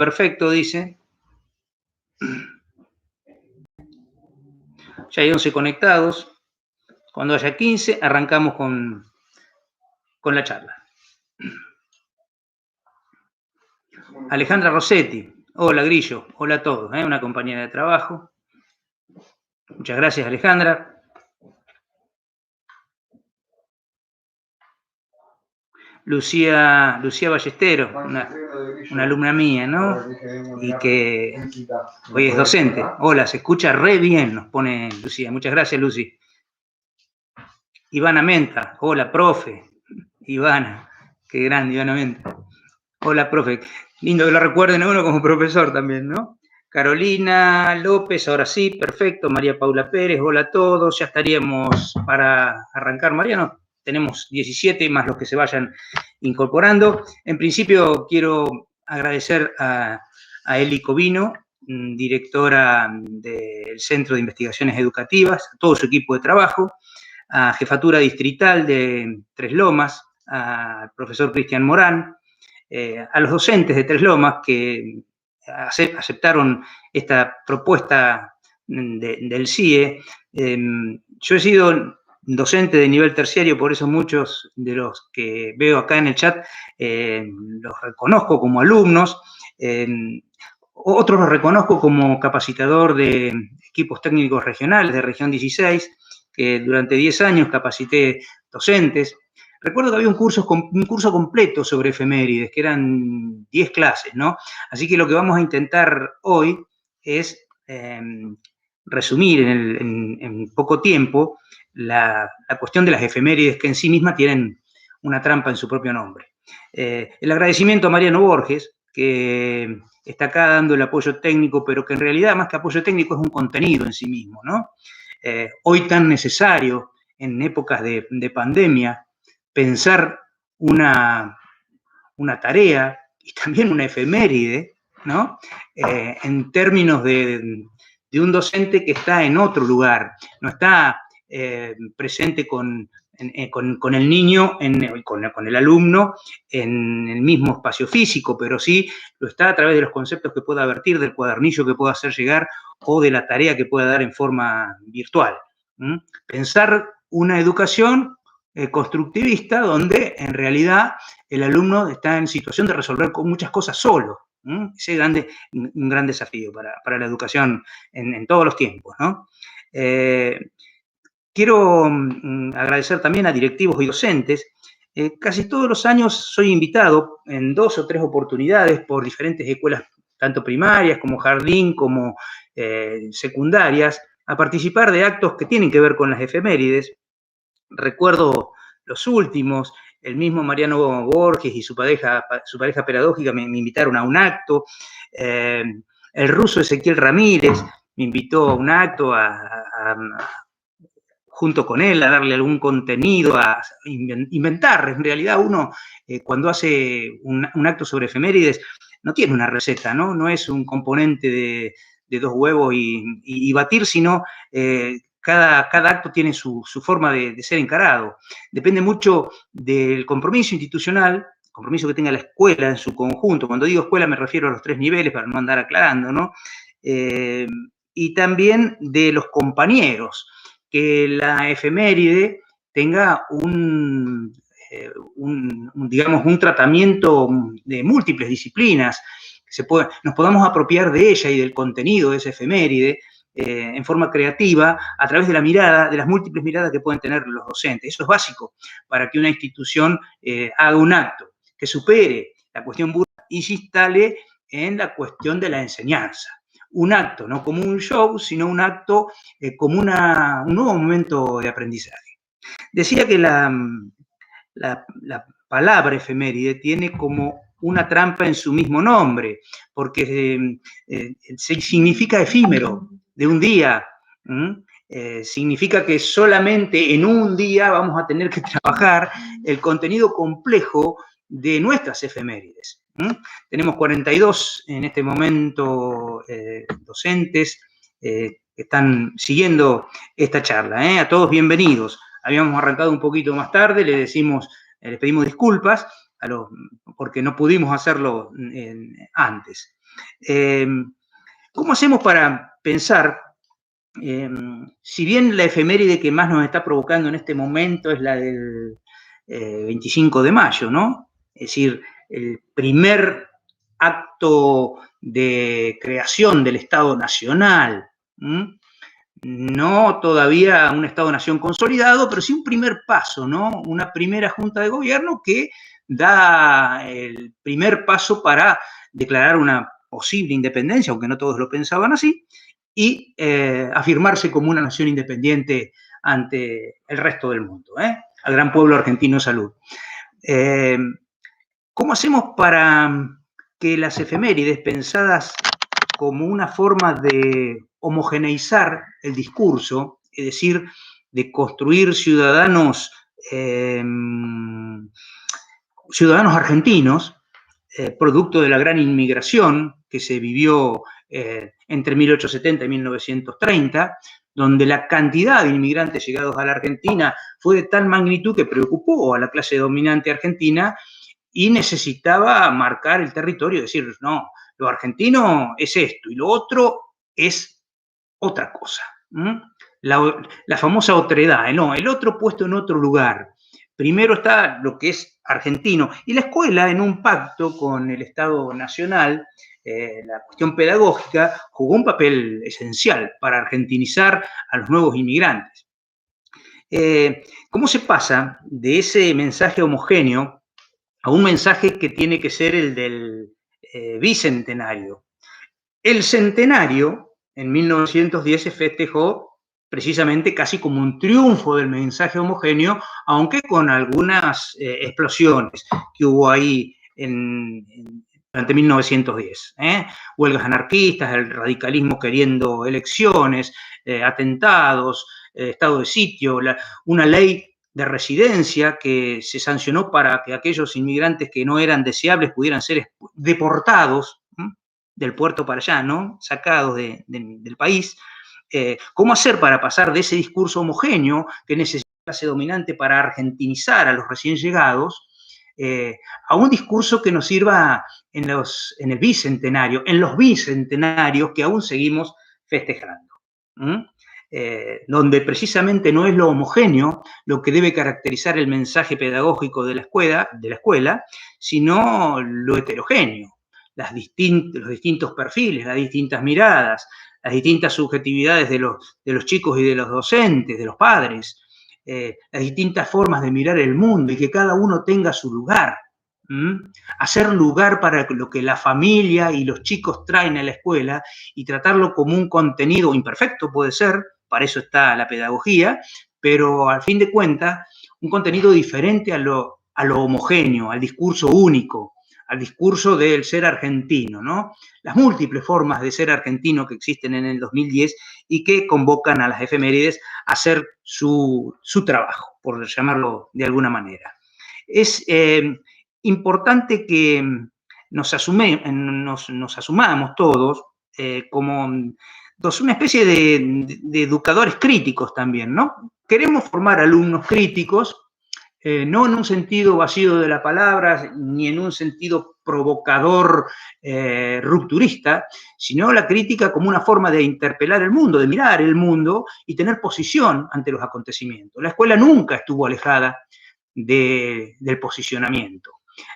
perfecto, dice. Ya hay 11 conectados. Cuando haya 15, arrancamos con la charla. Alejandra Rossetti. Hola, Grillo. Hola a todos. Una compañera de trabajo. Muchas gracias, Alejandra. Lucía Ballesteros, una alumna mía, ¿no? Y que hoy es docente. Hola, se escucha re bien, nos pone Lucía. Muchas gracias, Lucy. Ivana Menta. Hola, profe. Ivana. Qué grande, Ivana Menta. Hola, profe. Lindo que lo recuerden a uno como profesor también, ¿no? Carolina López, ahora sí, perfecto. María Paula Pérez, hola a todos. Ya estaríamos para arrancar, Mariano. Tenemos 17 más los que se vayan incorporando. En principio quiero agradecer a Eli Covino, directora del Centro de Investigaciones Educativas, a todo su equipo de trabajo, a Jefatura Distrital de Tres Lomas, al profesor Cristian Morán, a los docentes de Tres Lomas que aceptaron esta propuesta del CIE. Yo he sido docente de nivel terciario, por eso muchos de los que veo acá en el chat los reconozco como alumnos, otros los reconozco como capacitador de equipos técnicos regionales de Región 16, que durante 10 años capacité docentes. Recuerdo que había un curso completo sobre efemérides, que eran 10 clases, ¿no? Así que lo que vamos a intentar hoy es resumir en poco tiempo la cuestión de las efemérides, que en sí mismas tienen una trampa en su propio nombre. El agradecimiento a Mariano Borges, que está acá dando el apoyo técnico, pero que en realidad más que apoyo técnico es un contenido en sí mismo, ¿no? Hoy tan necesario, en épocas de pandemia, pensar una tarea y también una efeméride, ¿no? En términos de un docente que está en otro lugar, no está presente con el niño, con el alumno en el mismo espacio físico, pero sí lo está a través de los conceptos que pueda vertir, del cuadernillo que pueda hacer llegar o de la tarea que pueda dar en forma virtual. Pensar una educación constructivista donde en realidad el alumno está en situación de resolver muchas cosas solo. Ese es un gran desafío para la educación en todos los tiempos, ¿no? Quiero agradecer también a directivos y docentes. Casi todos los años soy invitado en 2 o 3 oportunidades por diferentes escuelas, tanto primarias como jardín, como secundarias, a participar de actos que tienen que ver con las efemérides. Recuerdo los últimos, el mismo Mariano Borges y su pareja pedagógica me invitaron a un acto. El ruso Ezequiel Ramírez me invitó a un acto junto con él, a darle algún contenido, a inventar. En realidad uno, cuando hace un acto sobre efemérides, no tiene una receta, ¿no? No es un componente de 2 huevos y batir, sino cada acto tiene su forma de ser encarado. Depende mucho del compromiso institucional, compromiso que tenga la escuela en su conjunto. Cuando digo escuela me refiero a los 3 niveles, para no andar aclarando, ¿no? Y también de los compañeros, que la efeméride tenga digamos, un tratamiento de múltiples disciplinas, nos podamos apropiar de ella y del contenido de esa efeméride en forma creativa a través de la mirada, de las múltiples miradas que pueden tener los docentes. Eso es básico para que una institución haga un acto, que supere la cuestión burda y se instale en la cuestión de la enseñanza. Un acto, no como un show, sino un acto como un nuevo momento de aprendizaje. Decía que la palabra efeméride tiene como una trampa en su mismo nombre, porque significa efímero, de un día. Significa que solamente en un día vamos a tener que trabajar el contenido complejo de nuestras efemérides. Tenemos 42 en este momento docentes que están siguiendo esta charla. A todos bienvenidos. Habíamos arrancado un poquito más tarde, les pedimos disculpas porque no pudimos hacerlo antes. ¿Cómo hacemos para pensar, si bien la efeméride que más nos está provocando en este momento es la del 25 de mayo, ¿no? Es decir, el primer acto de creación del Estado Nacional, no todavía un Estado-Nación consolidado, pero sí un primer paso, ¿no? Una primera junta de gobierno que da el primer paso para declarar una posible independencia, aunque no todos lo pensaban así, y afirmarse como una nación independiente ante el resto del mundo, al gran pueblo argentino salud. ¿Cómo hacemos para que las efemérides, pensadas como una forma de homogeneizar el discurso, es decir, de construir ciudadanos, ciudadanos argentinos, producto de la gran inmigración que se vivió entre 1870 y 1930, donde la cantidad de inmigrantes llegados a la Argentina fue de tal magnitud que preocupó a la clase dominante argentina y necesitaba marcar el territorio, decir, no, lo argentino es esto y lo otro es otra cosa. La famosa otredad, no, el otro puesto en otro lugar. Primero está lo que es argentino. Y la escuela, en un pacto con el Estado Nacional, la cuestión pedagógica, jugó un papel esencial para argentinizar a los nuevos inmigrantes. ¿Cómo se pasa de ese mensaje homogéneo a un mensaje que tiene que ser el del bicentenario? El centenario, en 1910, se festejó precisamente casi como un triunfo del mensaje homogéneo, aunque con algunas explosiones que hubo ahí durante 1910. Huelgas anarquistas, el radicalismo queriendo elecciones, atentados, estado de sitio, una ley de residencia que se sancionó para que aquellos inmigrantes que no eran deseables pudieran ser deportados del puerto para allá, ¿no? Sacados del país. ¿Cómo hacer para pasar de ese discurso homogéneo que necesita la clase dominante para argentinizar a los recién llegados a un discurso que nos sirva en el bicentenario, en los bicentenarios que aún seguimos festejando? Donde precisamente no es lo homogéneo lo que debe caracterizar el mensaje pedagógico de la escuela, sino lo heterogéneo, los distintos perfiles, las distintas miradas, las distintas subjetividades de los chicos y de los docentes, de los padres, las distintas formas de mirar el mundo y que cada uno tenga su lugar. Hacer lugar para lo que la familia y los chicos traen a la escuela y tratarlo como un contenido imperfecto, puede ser, para eso está la pedagogía, pero al fin de cuentas, un contenido diferente a lo homogéneo, al discurso único, al discurso del ser argentino, ¿no? Las múltiples formas de ser argentino que existen en el 2010 y que convocan a las efemérides a hacer su trabajo, por llamarlo de alguna manera. Es importante que nos asumamos todos como una especie de educadores críticos también, ¿no? Queremos formar alumnos críticos, no en un sentido vacío de la palabra, ni en un sentido provocador, rupturista, sino la crítica como una forma de interpelar el mundo, de mirar el mundo y tener posición ante los acontecimientos. La escuela nunca estuvo alejada del posicionamiento.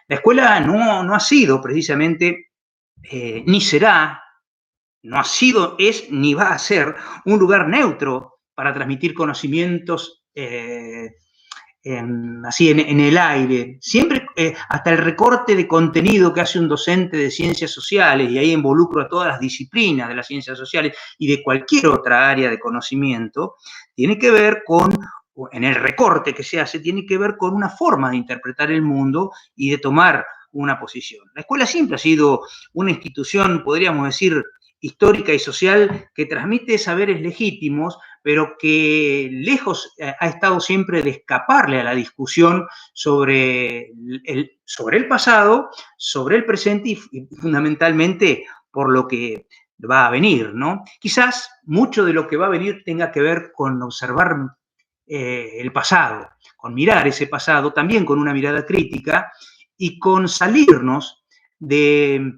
La escuela no ha sido precisamente, ni será, no ha sido, es, ni va a ser un lugar neutro para transmitir conocimientos así en el aire. Siempre, hasta el recorte de contenido que hace un docente de ciencias sociales, y ahí involucro a todas las disciplinas de las ciencias sociales y de cualquier otra área de conocimiento, tiene que ver con, en el recorte que se hace, tiene que ver con una forma de interpretar el mundo y de tomar una posición. La escuela siempre ha sido una institución, podríamos decir, histórica y social que transmite saberes legítimos, pero que lejos ha estado siempre de escaparle a la discusión sobre el pasado, sobre el presente y fundamentalmente por lo que va a venir, ¿no? Quizás mucho de lo que va a venir tenga que ver con observar el pasado, con mirar ese pasado, también con una mirada crítica y con salirnos de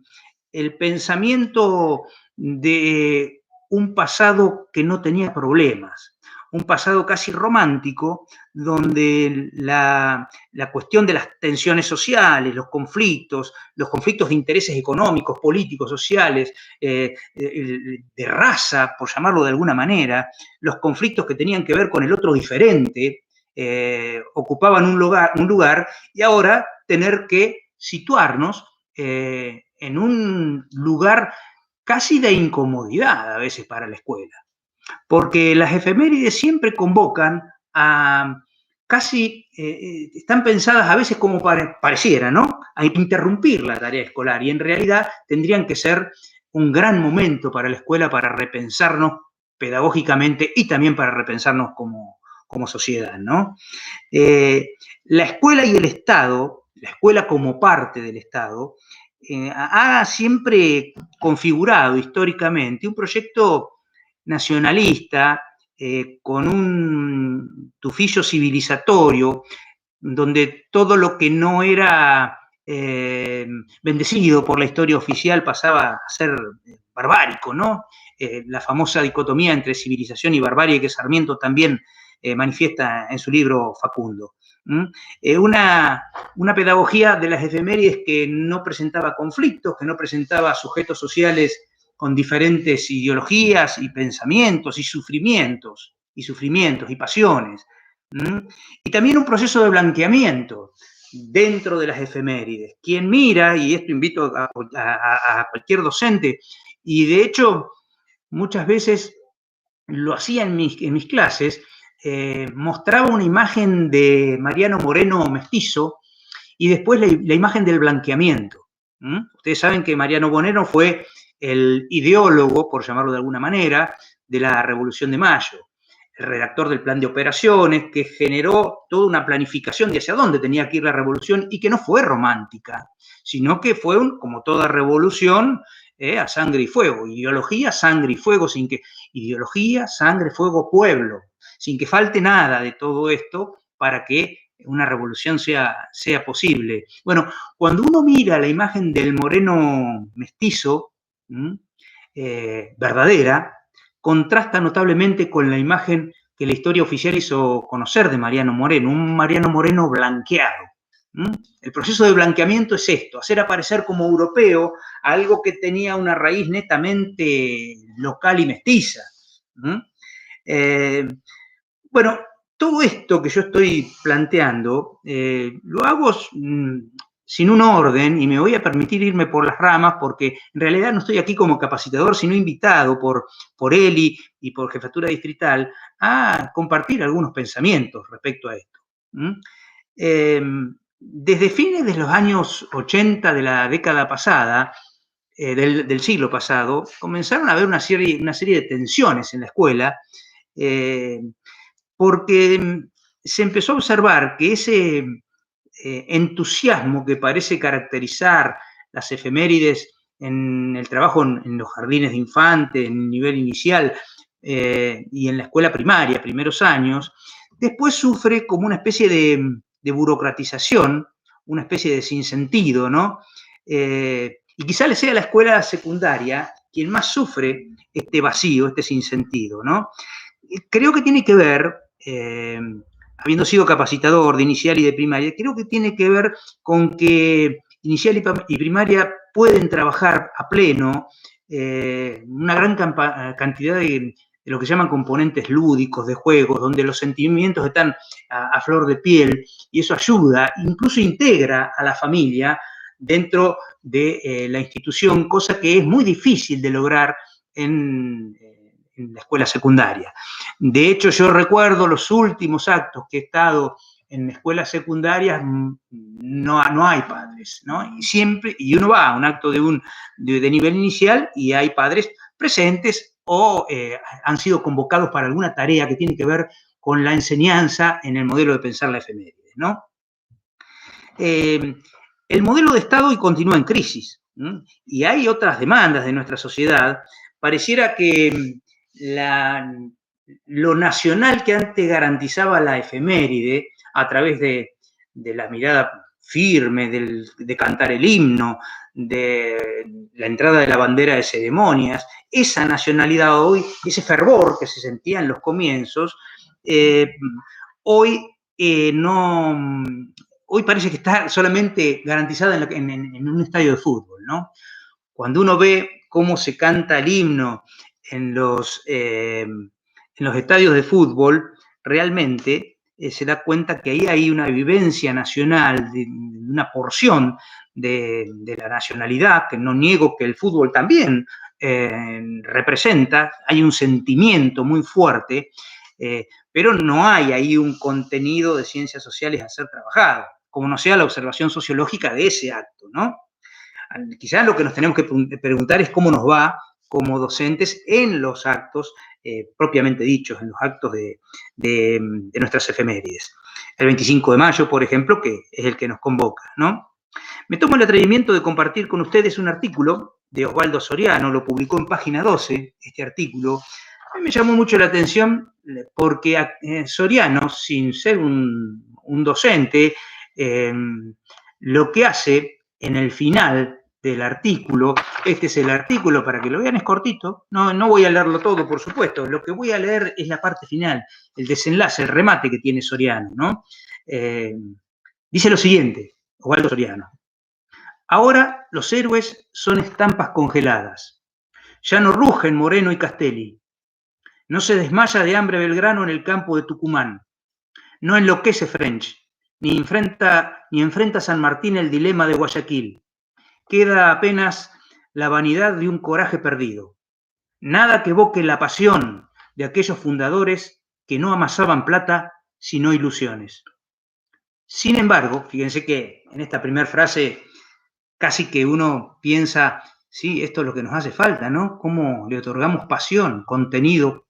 el pensamiento de un pasado que no tenía problemas, un pasado casi romántico, donde la cuestión de las tensiones sociales, los conflictos de intereses económicos, políticos, sociales, de raza, por llamarlo de alguna manera, los conflictos que tenían que ver con el otro diferente, ocupaban un lugar, y ahora tener que situarnos en un lugar casi de incomodidad a veces para la escuela, porque las efemérides siempre convocan a casi, están pensadas a veces como pareciera, ¿no? A interrumpir la tarea escolar, y en realidad tendrían que ser un gran momento para la escuela para repensarnos pedagógicamente y también para repensarnos como sociedad, ¿no? La escuela y el Estado, la escuela como parte del Estado, ha siempre configurado históricamente un proyecto nacionalista, con un tufillo civilizatorio, donde todo lo que no era bendecido por la historia oficial pasaba a ser barbárico, ¿no? La famosa dicotomía entre civilización y barbarie que Sarmiento también manifiesta en su libro Facundo. Una pedagogía de las efemérides que no presentaba conflictos, que no presentaba sujetos sociales con diferentes ideologías y pensamientos y sufrimientos y pasiones. Y también un proceso de blanqueamiento dentro de las efemérides. Quien mira, y esto invito a cualquier docente, y de hecho muchas veces lo hacía en mis clases, mostraba una imagen de Mariano Moreno mestizo y después la imagen del blanqueamiento. Ustedes saben que Mariano Moreno fue el ideólogo, por llamarlo de alguna manera, de la Revolución de Mayo, el redactor del plan de operaciones, que generó toda una planificación de hacia dónde tenía que ir la revolución y que no fue romántica, sino que fue, como toda revolución, a sangre y fuego, ideología, sangre y fuego, ideología, sangre, fuego, pueblo, sin que falte nada de todo esto para que una revolución sea posible. Bueno, cuando uno mira la imagen del moreno mestizo, verdadera, contrasta notablemente con la imagen que la historia oficial hizo conocer de Mariano Moreno, un Mariano Moreno blanqueado. El proceso de blanqueamiento es esto, hacer aparecer como europeo algo que tenía una raíz netamente local y mestiza. Bueno, todo esto que yo estoy planteando, lo hago sin un orden, y me voy a permitir irme por las ramas porque en realidad no estoy aquí como capacitador, sino invitado por Eli y por Jefatura Distrital a compartir algunos pensamientos respecto a esto. Desde fines de los años 80 de la década pasada, del siglo pasado, comenzaron a haber una serie de tensiones en la escuela, porque se empezó a observar que ese entusiasmo que parece caracterizar las efemérides en el trabajo en los jardines de infantes, en el nivel inicial, y en la escuela primaria, primeros años, después sufre como una especie de burocratización, una especie de sinsentido, ¿no? Y quizá le sea la escuela secundaria quien más sufre este vacío, este sinsentido, ¿no? Creo que tiene que ver, habiendo sido capacitador de inicial y de primaria, creo que tiene que ver con que inicial y primaria pueden trabajar a pleno una gran cantidad de lo que se llaman componentes lúdicos de juegos, donde los sentimientos están a flor de piel, y eso ayuda, incluso integra a la familia dentro de la institución, cosa que es muy difícil de lograr en la escuela secundaria. De hecho, yo recuerdo los últimos actos que he estado en escuelas secundarias, no hay padres, ¿no? Y uno va a un acto de nivel inicial y hay padres presentes o han sido convocados para alguna tarea que tiene que ver con la enseñanza en el modelo de pensar la efeméride, ¿no? El modelo de Estado hoy continúa en crisis, y hay otras demandas de nuestra sociedad. Pareciera que lo nacional que antes garantizaba la efeméride a través de la mirada firme de cantar el himno, de la entrada de la bandera de ceremonias, esa nacionalidad hoy, ese fervor que se sentía en los comienzos, hoy no, hoy parece que está solamente garantizada en un estadio de fútbol, ¿no? Cuando uno ve cómo se canta el himno en los estadios de fútbol, realmente se da cuenta que ahí hay una vivencia nacional, de una porción de la nacionalidad, que no niego que el fútbol también representa, hay un sentimiento muy fuerte, pero no hay ahí un contenido de ciencias sociales a ser trabajado, como no sea la observación sociológica de ese acto, ¿no? Quizás lo que nos tenemos que preguntar es cómo nos va como docentes en los actos propiamente dichos, en los actos de nuestras efemérides. El 25 de mayo, por ejemplo, que es el que nos convoca, ¿no? Me tomo el atrevimiento de compartir con ustedes un artículo de Osvaldo Soriano, lo publicó en Página 12, este artículo. A mí me llamó mucho la atención porque Soriano, sin ser un docente, lo que hace en el final del artículo, este es el artículo para que lo vean, es cortito, no voy a leerlo todo, por supuesto, lo que voy a leer es la parte final, el desenlace, el remate que tiene Soriano, ¿no? Dice lo siguiente, Osvaldo Soriano: ahora los héroes son estampas congeladas, ya no rugen Moreno y Castelli, no se desmaya de hambre Belgrano en el campo de Tucumán, no enloquece French, ni enfrenta San Martín el dilema de Guayaquil. Queda apenas la vanidad de un coraje perdido. Nada que evoque la pasión de aquellos fundadores que no amasaban plata, sino ilusiones. Sin embargo, fíjense que en esta primera frase casi que uno piensa, sí, esto es lo que nos hace falta, ¿no? Cómo le otorgamos pasión, contenido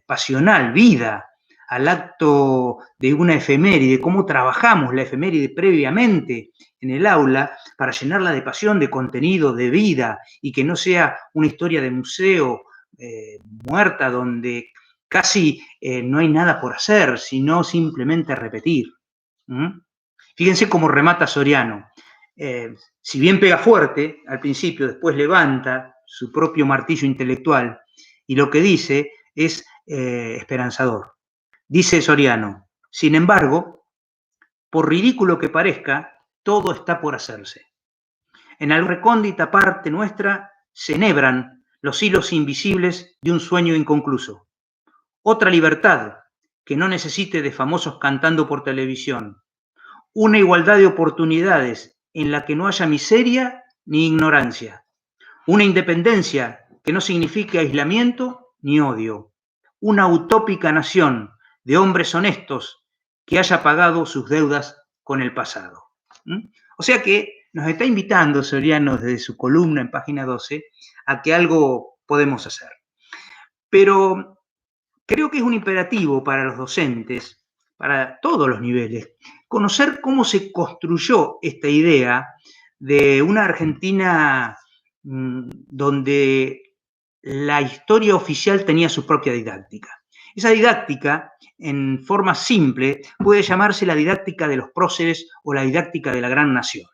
pasional, vida al acto de una efeméride, cómo trabajamos la efeméride previamente en el aula para llenarla de pasión, de contenido, de vida, y que no sea una historia de museo muerta donde casi no hay nada por hacer, sino simplemente repetir. Fíjense cómo remata Soriano. Si bien pega fuerte al principio, después levanta su propio martillo intelectual y lo que dice es esperanzador. Dice Soriano: sin embargo, por ridículo que parezca, todo está por hacerse. En la recóndita parte nuestra se enhebran los hilos invisibles de un sueño inconcluso. Otra libertad que no necesite de famosos cantando por televisión. Una igualdad de oportunidades en la que no haya miseria ni ignorancia. Una independencia que no signifique aislamiento ni odio. Una utópica nación de hombres honestos que haya pagado sus deudas con el pasado. O sea que nos está invitando Soriano desde su columna en Página 12 a que algo podemos hacer. Pero creo que es un imperativo para los docentes, para todos los niveles, conocer cómo se construyó esta idea de una Argentina donde la historia oficial tenía su propia didáctica. Esa didáctica, en forma simple, puede llamarse la didáctica de los próceres o la didáctica de la gran nación.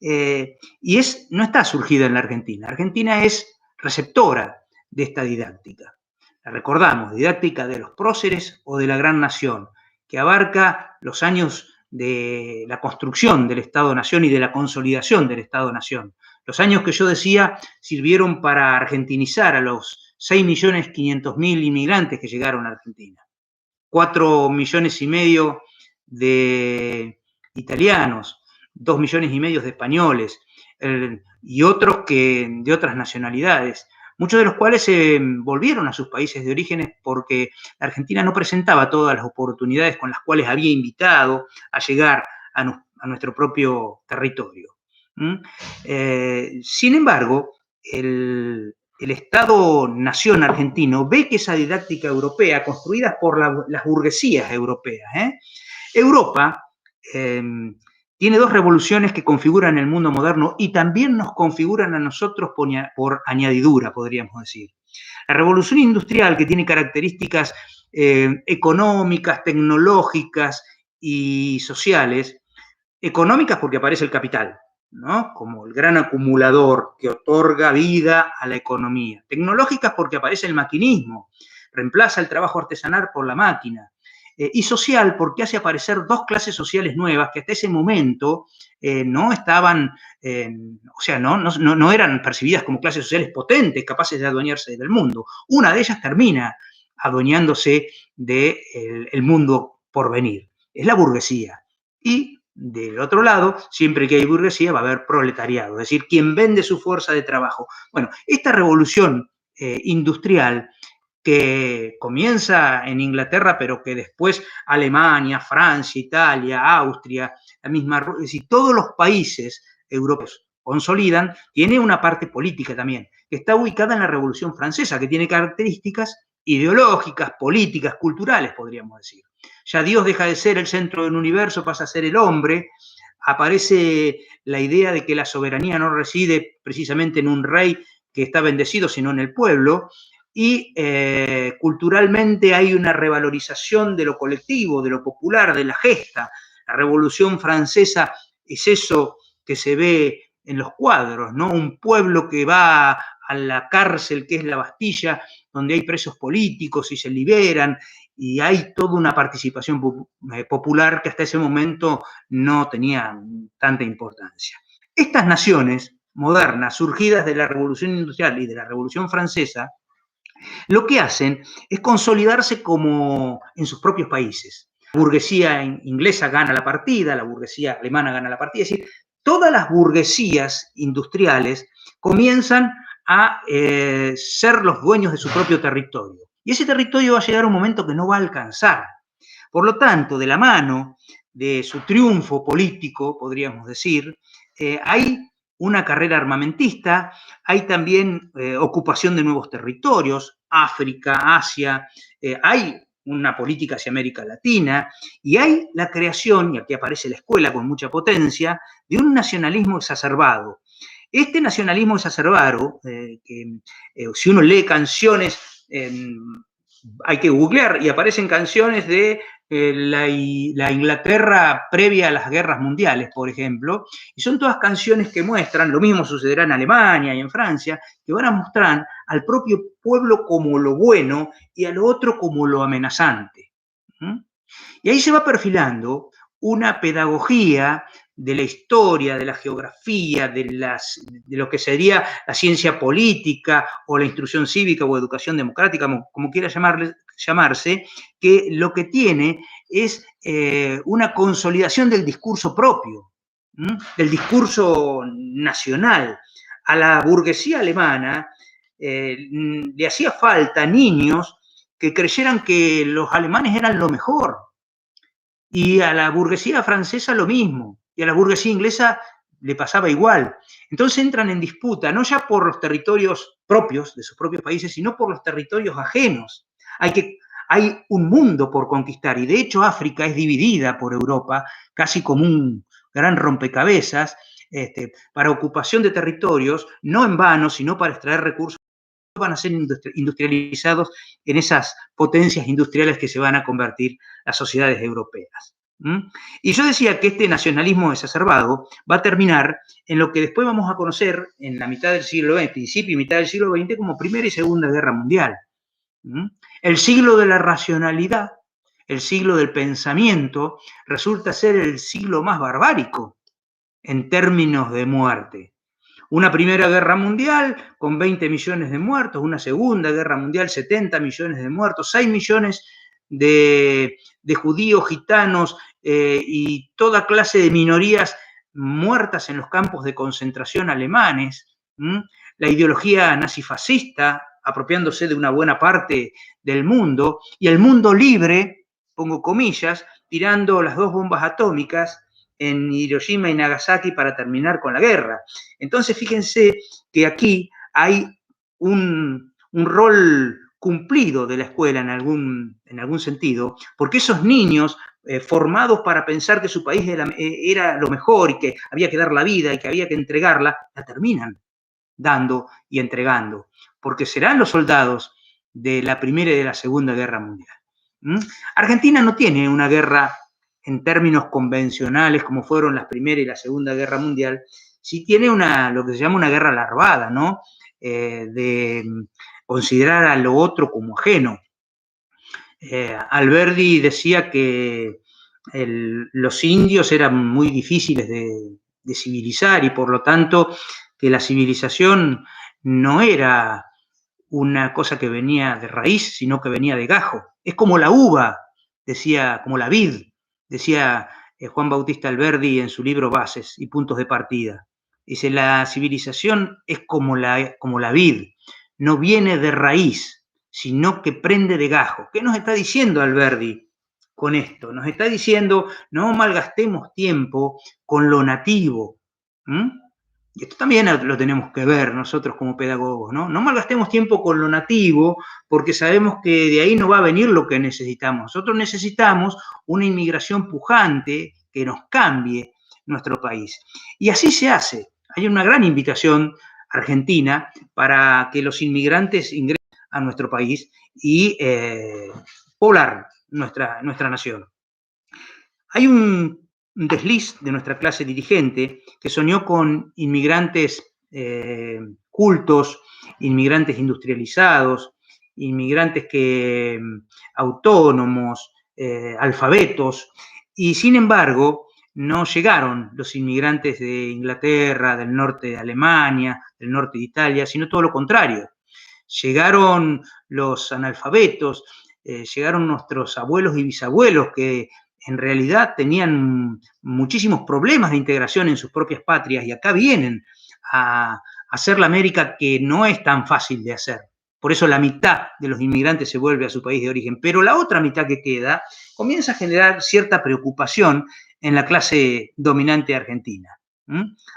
Y no está surgida en la Argentina. Argentina es receptora de esta didáctica. La recordamos, didáctica de los próceres o de la gran nación, que abarca los años de la construcción del Estado-Nación y de la consolidación del Estado-Nación. Los años que yo decía sirvieron para argentinizar a los 6.500.000 inmigrantes que llegaron a Argentina. 4,5 millones de italianos, 2,5 millones de españoles y otros de otras nacionalidades, muchos de los cuales se volvieron a sus países de orígenes porque la Argentina no presentaba todas las oportunidades con las cuales había invitado a llegar a nuestro propio territorio. Sin embargo, el Estado-Nación argentino ve que esa didáctica europea, construida por las burguesías europeas, Europa tiene dos revoluciones que configuran el mundo moderno y también nos configuran a nosotros por añadidura, podríamos decir. La revolución industrial, que tiene características económicas, tecnológicas y sociales, Económicas porque aparece el capital, ¿no? Como el gran acumulador que otorga vida a la economía. Tecnológicas porque aparece el maquinismo, reemplaza el trabajo artesanal por la máquina. Y social porque hace aparecer dos clases sociales nuevas que hasta ese momento no estaban, o sea, no eran percibidas como clases sociales potentes, capaces de adueñarse del mundo. Una de ellas termina adueñándose del mundo por venir. Es la burguesía. Y del otro lado, siempre que hay burguesía va a haber proletariado, es decir, quien vende su fuerza de trabajo. Bueno, esta revolución industrial que comienza en Inglaterra, pero que después Alemania, Francia, Italia, Austria, la misma, es decir, todos los países europeos consolidan, tiene una parte política también, que está ubicada en la Revolución Francesa, que tiene características ideológicas, políticas, culturales, podríamos decir. Ya Dios deja de ser el centro del universo, pasa a ser el hombre, aparece la idea de que la soberanía no reside precisamente en un rey que está bendecido, sino en el pueblo, y culturalmente hay una revalorización de lo colectivo, de lo popular, de la gesta. La Revolución Francesa es eso que se ve en los cuadros, ¿no? Un pueblo que va a la cárcel, que es la Bastilla, donde hay presos políticos y se liberan, y hay toda una participación popular que hasta ese momento no tenía tanta importancia. Estas naciones modernas, surgidas de la Revolución Industrial y de la Revolución Francesa, lo que hacen es consolidarse como en sus propios países. La burguesía inglesa gana la partida, la burguesía alemana gana la partida, es decir, todas las burguesías industriales comienzan a ser los dueños de su propio territorio. Y ese territorio va a llegar a un momento que no va a alcanzar. Por lo tanto, de la mano de su triunfo político, podríamos decir, hay una carrera armamentista, hay también ocupación de nuevos territorios, África, Asia, hay una política hacia América Latina, y hay la creación, y aquí aparece la escuela con mucha potencia, de un nacionalismo exacerbado. Este nacionalismo exacerbado, si uno lee canciones, hay que googlear, y aparecen canciones de la Inglaterra previa a las guerras mundiales, por ejemplo, y son todas canciones que muestran, lo mismo sucederá en Alemania y en Francia, que van a mostrar al propio pueblo como lo bueno y a lo otro como lo amenazante. Y ahí se va perfilando una pedagogía de la historia, de la geografía, de lo que sería la ciencia política o la instrucción cívica o educación democrática, como quiera llamarse, que lo que tiene es una consolidación del discurso propio, del discurso nacional. A la burguesía alemana le hacía falta niños que creyeran que los alemanes eran lo mejor, y a la burguesía francesa lo mismo, y a la burguesía inglesa le pasaba igual. Entonces entran en disputa, no ya por los territorios propios de sus propios países, sino por los territorios ajenos. Hay un mundo por conquistar, y de hecho África es dividida por Europa casi como un gran rompecabezas para ocupación de territorios, no en vano, sino para extraer recursos van a ser industrializados en esas potencias industriales que se van a convertir las sociedades europeas. Y yo decía que este nacionalismo exacerbado va a terminar en lo que después vamos a conocer en la mitad del siglo XX, principio y mitad del siglo XX, como Primera y Segunda Guerra Mundial. El siglo de la racionalidad, el siglo del pensamiento, resulta ser el siglo más barbárico en términos de muerte. Una primera guerra mundial con 20 millones de muertos, una segunda guerra mundial, 70 millones de muertos, 6 millones de judíos, gitanos y toda clase de minorías muertas en los campos de concentración alemanes, la ideología nazifascista apropiándose de una buena parte del mundo, y el mundo libre, pongo comillas, tirando las dos bombas atómicas en Hiroshima y Nagasaki para terminar con la guerra. Entonces, fíjense que aquí hay un rol cumplido de la escuela en algún sentido, porque esos niños formados para pensar que su país era lo mejor y que había que dar la vida y que había que entregarla, la terminan dando y entregando, porque serán los soldados de la Primera y de la Segunda Guerra Mundial. Argentina no tiene una guerra en términos convencionales, como fueron la Primera y la Segunda Guerra Mundial, sí tiene lo que se llama una guerra larvada, ¿no? De considerar a lo otro como ajeno. Alberdi decía que los indios eran muy difíciles de civilizar y por lo tanto que la civilización no era una cosa que venía de raíz, sino que venía de gajo. Es como la uva, decía, como la vid, decía Juan Bautista Alberdi en su libro Bases y Puntos de Partida. Dice, la civilización es como la vid, no viene de raíz, sino que prende de gajo. ¿Qué nos está diciendo Alberdi con esto? Nos está diciendo, no malgastemos tiempo con lo nativo. Y esto también lo tenemos que ver nosotros como pedagogos, ¿no? No malgastemos tiempo con lo nativo porque sabemos que de ahí no va a venir lo que necesitamos. Nosotros necesitamos una inmigración pujante que nos cambie nuestro país. Y así se hace. Hay una gran invitación argentina para que los inmigrantes ingresen a nuestro país y poblar nuestra nación. Hay un desliz de nuestra clase dirigente que soñó con inmigrantes cultos, inmigrantes industrializados, inmigrantes autónomos, alfabetos, y sin embargo no llegaron los inmigrantes de Inglaterra, del norte de Alemania, del norte de Italia, sino todo lo contrario. Llegaron los analfabetos, llegaron nuestros abuelos y bisabuelos que en realidad tenían muchísimos problemas de integración en sus propias patrias y acá vienen a hacer la América que no es tan fácil de hacer. Por eso la mitad de los inmigrantes se vuelve a su país de origen, pero la otra mitad que queda comienza a generar cierta preocupación en la clase dominante argentina.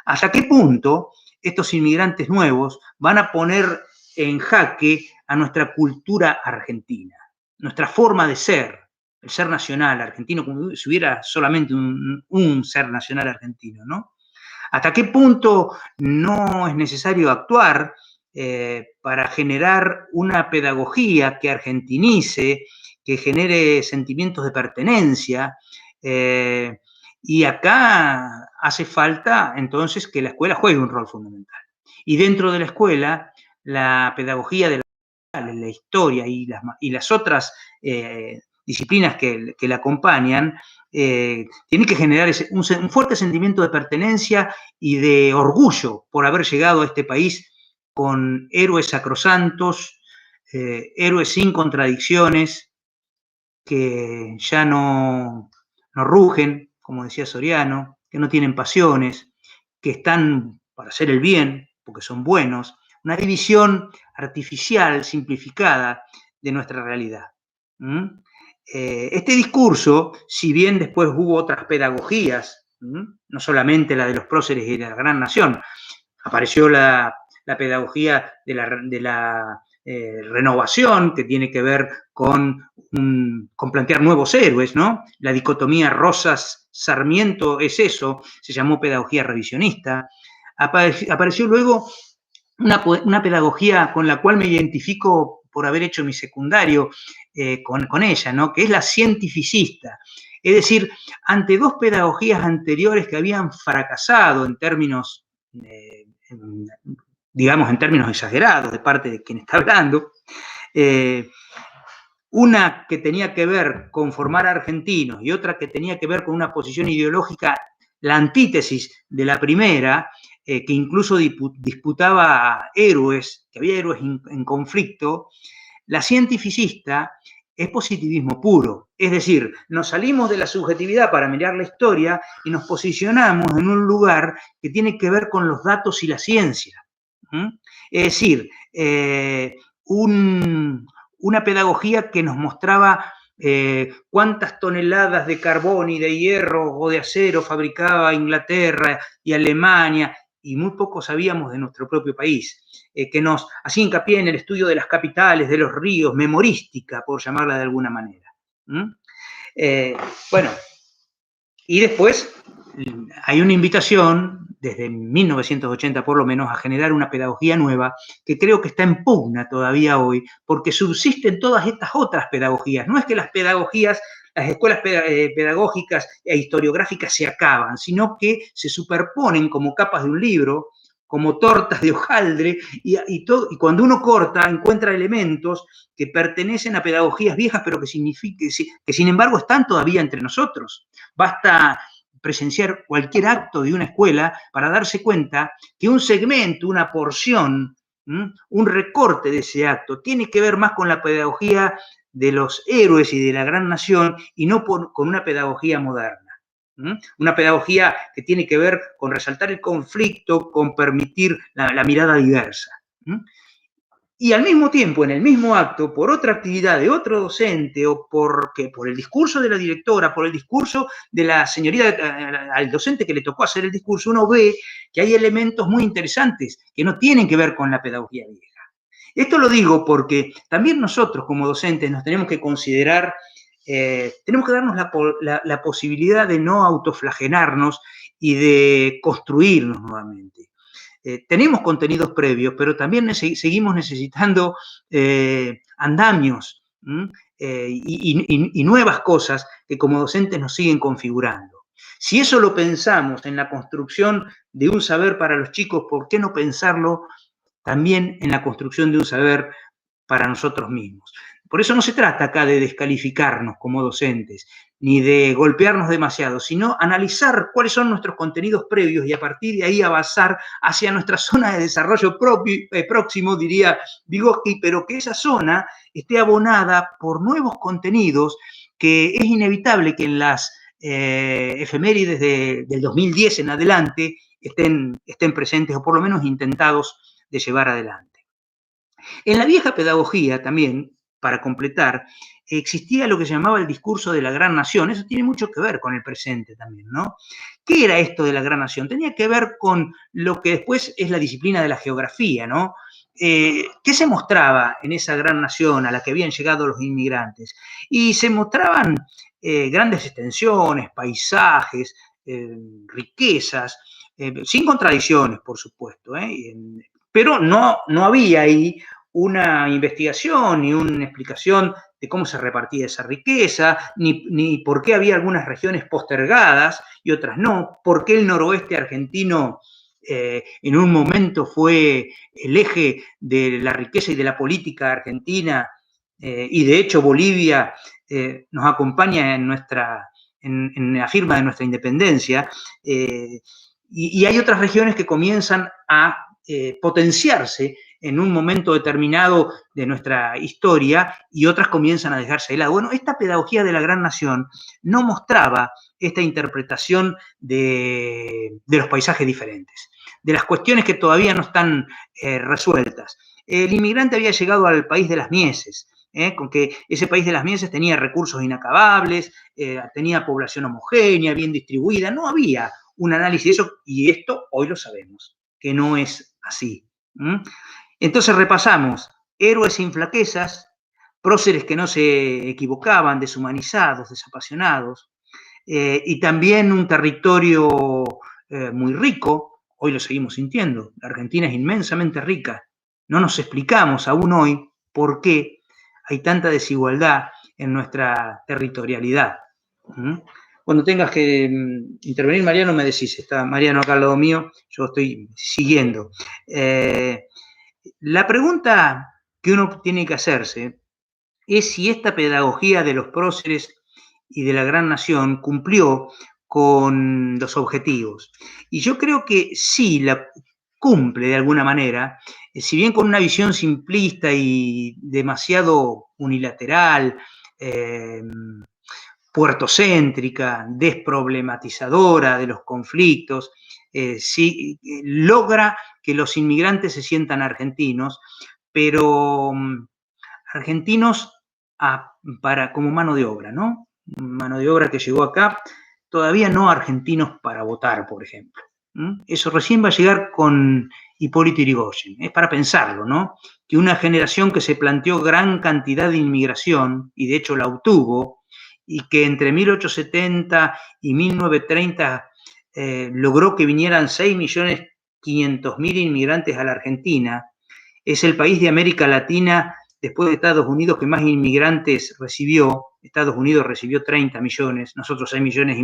¿Hasta qué punto estos inmigrantes nuevos van a poner en jaque a nuestra cultura argentina, nuestra forma de ser, el ser nacional argentino, como si hubiera solamente un ser nacional argentino, ¿no? ¿Hasta qué punto no es necesario actuar para generar una pedagogía que argentinice, que genere sentimientos de pertenencia? Y acá hace falta entonces que la escuela juegue un rol fundamental. Y dentro de la escuela, la pedagogía de la historia y las otras disciplinas que la acompañan, tiene que generar un fuerte sentimiento de pertenencia y de orgullo por haber llegado a este país con héroes sacrosantos, héroes sin contradicciones, que ya no rugen, como decía Soriano, que no tienen pasiones, que están para hacer el bien, porque son buenos, una división artificial, simplificada de nuestra realidad. Este discurso, si bien después hubo otras pedagogías, no solamente la de los próceres y de la gran nación, apareció la pedagogía de la renovación, que tiene que ver con plantear nuevos héroes, ¿no? La dicotomía Rosas-Sarmiento es eso, se llamó pedagogía revisionista. Apareció luego una pedagogía con la cual me identifico por haber hecho mi secundario con ella, ¿no? Que es la cientificista. Es decir, ante dos pedagogías anteriores que habían fracasado en términos, digamos, en términos exagerados de parte de quien está hablando, una que tenía que ver con formar argentinos y otra que tenía que ver con una posición ideológica, la antítesis de la primera, que incluso disputaba héroes, que había héroes en conflicto. La cientificista es positivismo puro, es decir, nos salimos de la subjetividad para mirar la historia y nos posicionamos en un lugar que tiene que ver con los datos y la ciencia. Es decir, una pedagogía que nos mostraba cuántas toneladas de carbón y de hierro o de acero fabricaba Inglaterra y Alemania, y muy poco sabíamos de nuestro propio país, que nos hacía hincapié en el estudio de las capitales, de los ríos, memorística, por llamarla de alguna manera. Bueno, y después hay una invitación, desde 1980 por lo menos, a generar una pedagogía nueva que creo que está en pugna todavía hoy, porque subsisten todas estas otras pedagogías. No es que las pedagogías las escuelas pedagógicas e historiográficas se acaban, sino que se superponen como capas de un libro, como tortas de hojaldre, y cuando uno corta encuentra elementos que pertenecen a pedagogías viejas, pero que sin embargo están todavía entre nosotros. Basta presenciar cualquier acto de una escuela para darse cuenta que un segmento, una porción, un recorte de ese acto tiene que ver más con la pedagogía de los héroes y de la gran nación y no con una pedagogía moderna. Una pedagogía que tiene que ver con resaltar el conflicto, con permitir la mirada diversa. Y al mismo tiempo, en el mismo acto, por otra actividad de otro docente o por el discurso de la directora, por el discurso de la señorita, al docente que le tocó hacer el discurso, uno ve que hay elementos muy interesantes que no tienen que ver con la pedagogía vieja. Esto lo digo porque también nosotros como docentes nos tenemos que considerar, tenemos que darnos la posibilidad de no autoflagelarnos y de construirnos nuevamente. Tenemos contenidos previos, pero también seguimos necesitando andamios y nuevas cosas que como docentes nos siguen configurando. Si eso lo pensamos en la construcción de un saber para los chicos, ¿por qué no pensarlo también en la construcción de un saber para nosotros mismos? Por eso no se trata acá de descalificarnos como docentes, ni de golpearnos demasiado, sino analizar cuáles son nuestros contenidos previos y a partir de ahí avanzar hacia nuestra zona de desarrollo próximo, diría Vygotsky, pero que esa zona esté abonada por nuevos contenidos que es inevitable que en las efemérides del 2010 en adelante estén presentes o por lo menos intentados de llevar adelante. En la vieja pedagogía también, para completar, existía lo que se llamaba el discurso de la gran nación. Eso tiene mucho que ver con el presente también, ¿no? ¿Qué era esto de la gran nación? Tenía que ver con lo que después es la disciplina de la geografía, ¿no? ¿Qué se mostraba en esa gran nación a la que habían llegado los inmigrantes? Y se mostraban grandes extensiones, paisajes, riquezas, sin contradicciones, por supuesto, pero no había ahí una investigación ni una explicación de cómo se repartía esa riqueza, ni por qué había algunas regiones postergadas y otras no, por qué el noroeste argentino en un momento fue el eje de la riqueza y de la política argentina, y de hecho Bolivia nos acompaña en la firma de nuestra independencia, y hay otras regiones que comienzan a potenciarse en un momento determinado de nuestra historia y otras comienzan a dejarse de lado. Bueno, esta pedagogía de la gran nación no mostraba esta interpretación de los paisajes diferentes, de las cuestiones que todavía no están resueltas. El inmigrante había llegado al país de las mieses, con que ese país de las mieses tenía recursos inacabables, tenía población homogénea, bien distribuida, no había un análisis de eso, y esto hoy lo sabemos, que no es así. Entonces repasamos: héroes sin flaquezas, próceres que no se equivocaban, deshumanizados, desapasionados, y también un territorio muy rico. Hoy lo seguimos sintiendo. La Argentina es inmensamente rica. No nos explicamos aún hoy por qué hay tanta desigualdad en nuestra territorialidad. Cuando tengas que intervenir, Mariano, me decís. Está Mariano acá al lado mío, yo estoy siguiendo. La pregunta que uno tiene que hacerse es si esta pedagogía de los próceres y de la gran nación cumplió con los objetivos. Y yo creo que sí la cumple de alguna manera, si bien con una visión simplista y demasiado unilateral, puertocéntrica, desproblematizadora de los conflictos, sí logra que los inmigrantes se sientan argentinos, pero argentinos como mano de obra, ¿no? Mano de obra que llegó acá, todavía no argentinos para votar, por ejemplo. Eso recién va a llegar con Hipólito Yrigoyen. Es para pensarlo, ¿no? Que una generación que se planteó gran cantidad de inmigración, y de hecho la obtuvo, y que entre 1870 y 1930 logró que vinieran 6.500.000 inmigrantes a la Argentina, es el país de América Latina, después de Estados Unidos, que más inmigrantes recibió, Estados Unidos recibió 30 millones, nosotros 6,5 millones,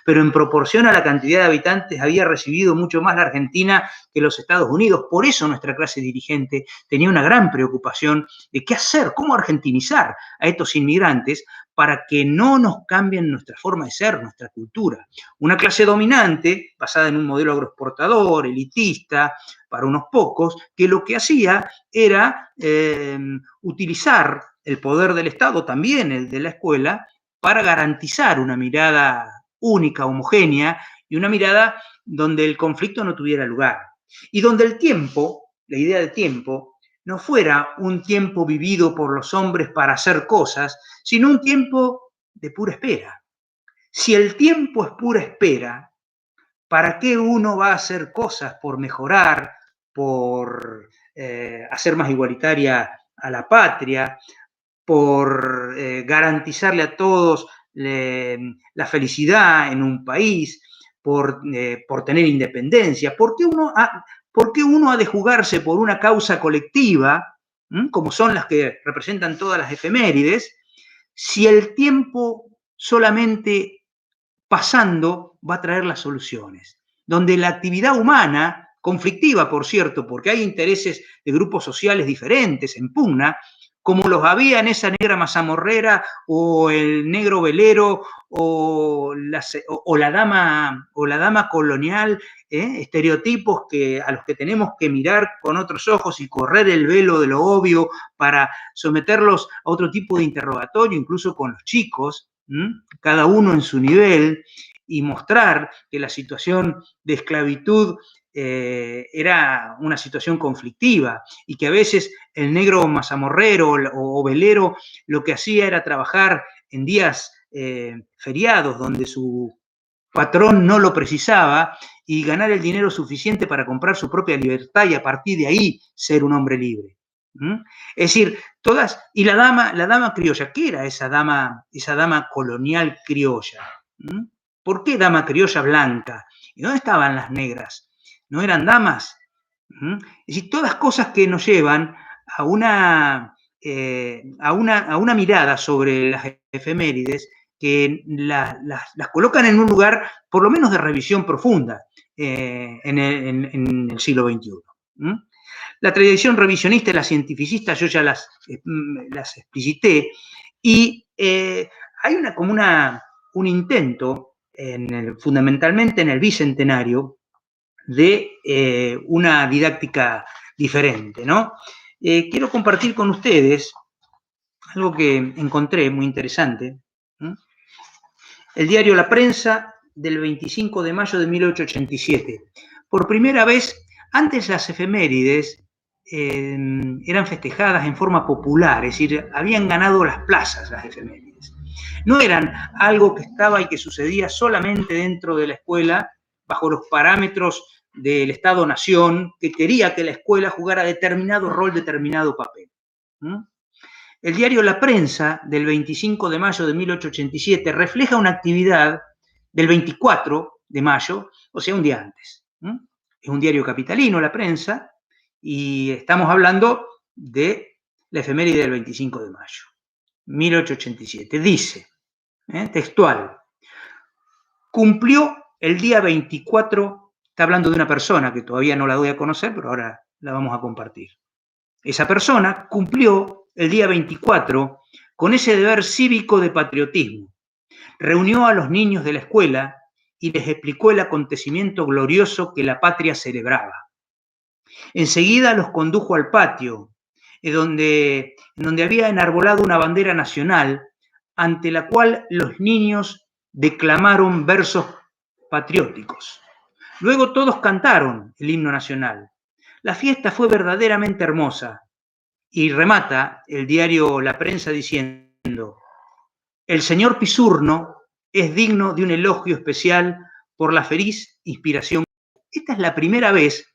pero en proporción a la cantidad de habitantes había recibido mucho más la Argentina que los Estados Unidos. Por eso nuestra clase dirigente tenía una gran preocupación de qué hacer, cómo argentinizar a estos inmigrantes para que no nos cambien nuestra forma de ser, nuestra cultura. Una clase dominante, basada en un modelo agroexportador, elitista, para unos pocos, que lo que hacía era utilizar el poder del Estado, también el de la escuela, para garantizar una mirada única, homogénea, y una mirada donde el conflicto no tuviera lugar. Y donde el tiempo, la idea de tiempo, no fuera un tiempo vivido por los hombres para hacer cosas, sino un tiempo de pura espera. Si el tiempo es pura espera, ¿para qué uno va a hacer cosas por mejorar, por hacer más igualitaria a la patria, por garantizarle a todos la felicidad en un país, por tener independencia? ¿Por qué uno ha de jugarse por una causa colectiva, como son las que representan todas las efemérides, si el tiempo solamente pasando va a traer las soluciones? Donde la actividad humana, conflictiva por cierto, porque hay intereses de grupos sociales diferentes en pugna, como los había en esa negra mazamorrera o el negro velero o la dama colonial, estereotipos a los que tenemos que mirar con otros ojos y correr el velo de lo obvio para someterlos a otro tipo de interrogatorio, incluso con los chicos, cada uno en su nivel, y mostrar que la situación de esclavitud era una situación conflictiva y que a veces el negro mazamorrero o velero lo que hacía era trabajar en días feriados donde su patrón no lo precisaba y ganar el dinero suficiente para comprar su propia libertad y a partir de ahí ser un hombre libre. Es decir, y la dama criolla, ¿qué era esa dama colonial criolla? ¿Por qué dama criolla blanca? ¿Y dónde estaban las negras? ¿No eran damas? Es decir, todas cosas que nos llevan a una mirada sobre las efemérides que las colocan en un lugar, por lo menos de revisión profunda, en el siglo XXI. La tradición revisionista y la cientificista yo ya las explicité, y hay un intento, fundamentalmente en el bicentenario, de una didáctica diferente, ¿no? Quiero compartir con ustedes algo que encontré muy interesante. El diario La Prensa del 25 de mayo de 1887. Por primera vez, antes las efemérides eran festejadas en forma popular, es decir, habían ganado las plazas las efemérides. No eran algo que estaba y que sucedía solamente dentro de la escuela, bajo los parámetros del Estado-Nación, que quería que la escuela jugara determinado rol, determinado papel. El diario La Prensa del 25 de mayo de 1887 refleja una actividad del 24 de mayo, o sea, un día antes. Es un diario capitalino, La Prensa, y estamos hablando de la efeméride del 25 de mayo, 1887. Dice, textual, cumplió el día 24, está hablando de una persona que todavía no la doy a conocer, pero ahora la vamos a compartir. Esa persona cumplió el día 24 con ese deber cívico de patriotismo. Reunió a los niños de la escuela y les explicó el acontecimiento glorioso que la patria celebraba. Enseguida los condujo al patio, en donde había enarbolado una bandera nacional, ante la cual los niños declamaron versos patrióticos. Luego todos cantaron el himno nacional. La fiesta fue verdaderamente hermosa. Y remata el diario La Prensa diciendo: el señor Pisurno es digno de un elogio especial por la feliz inspiración. Esta es la primera vez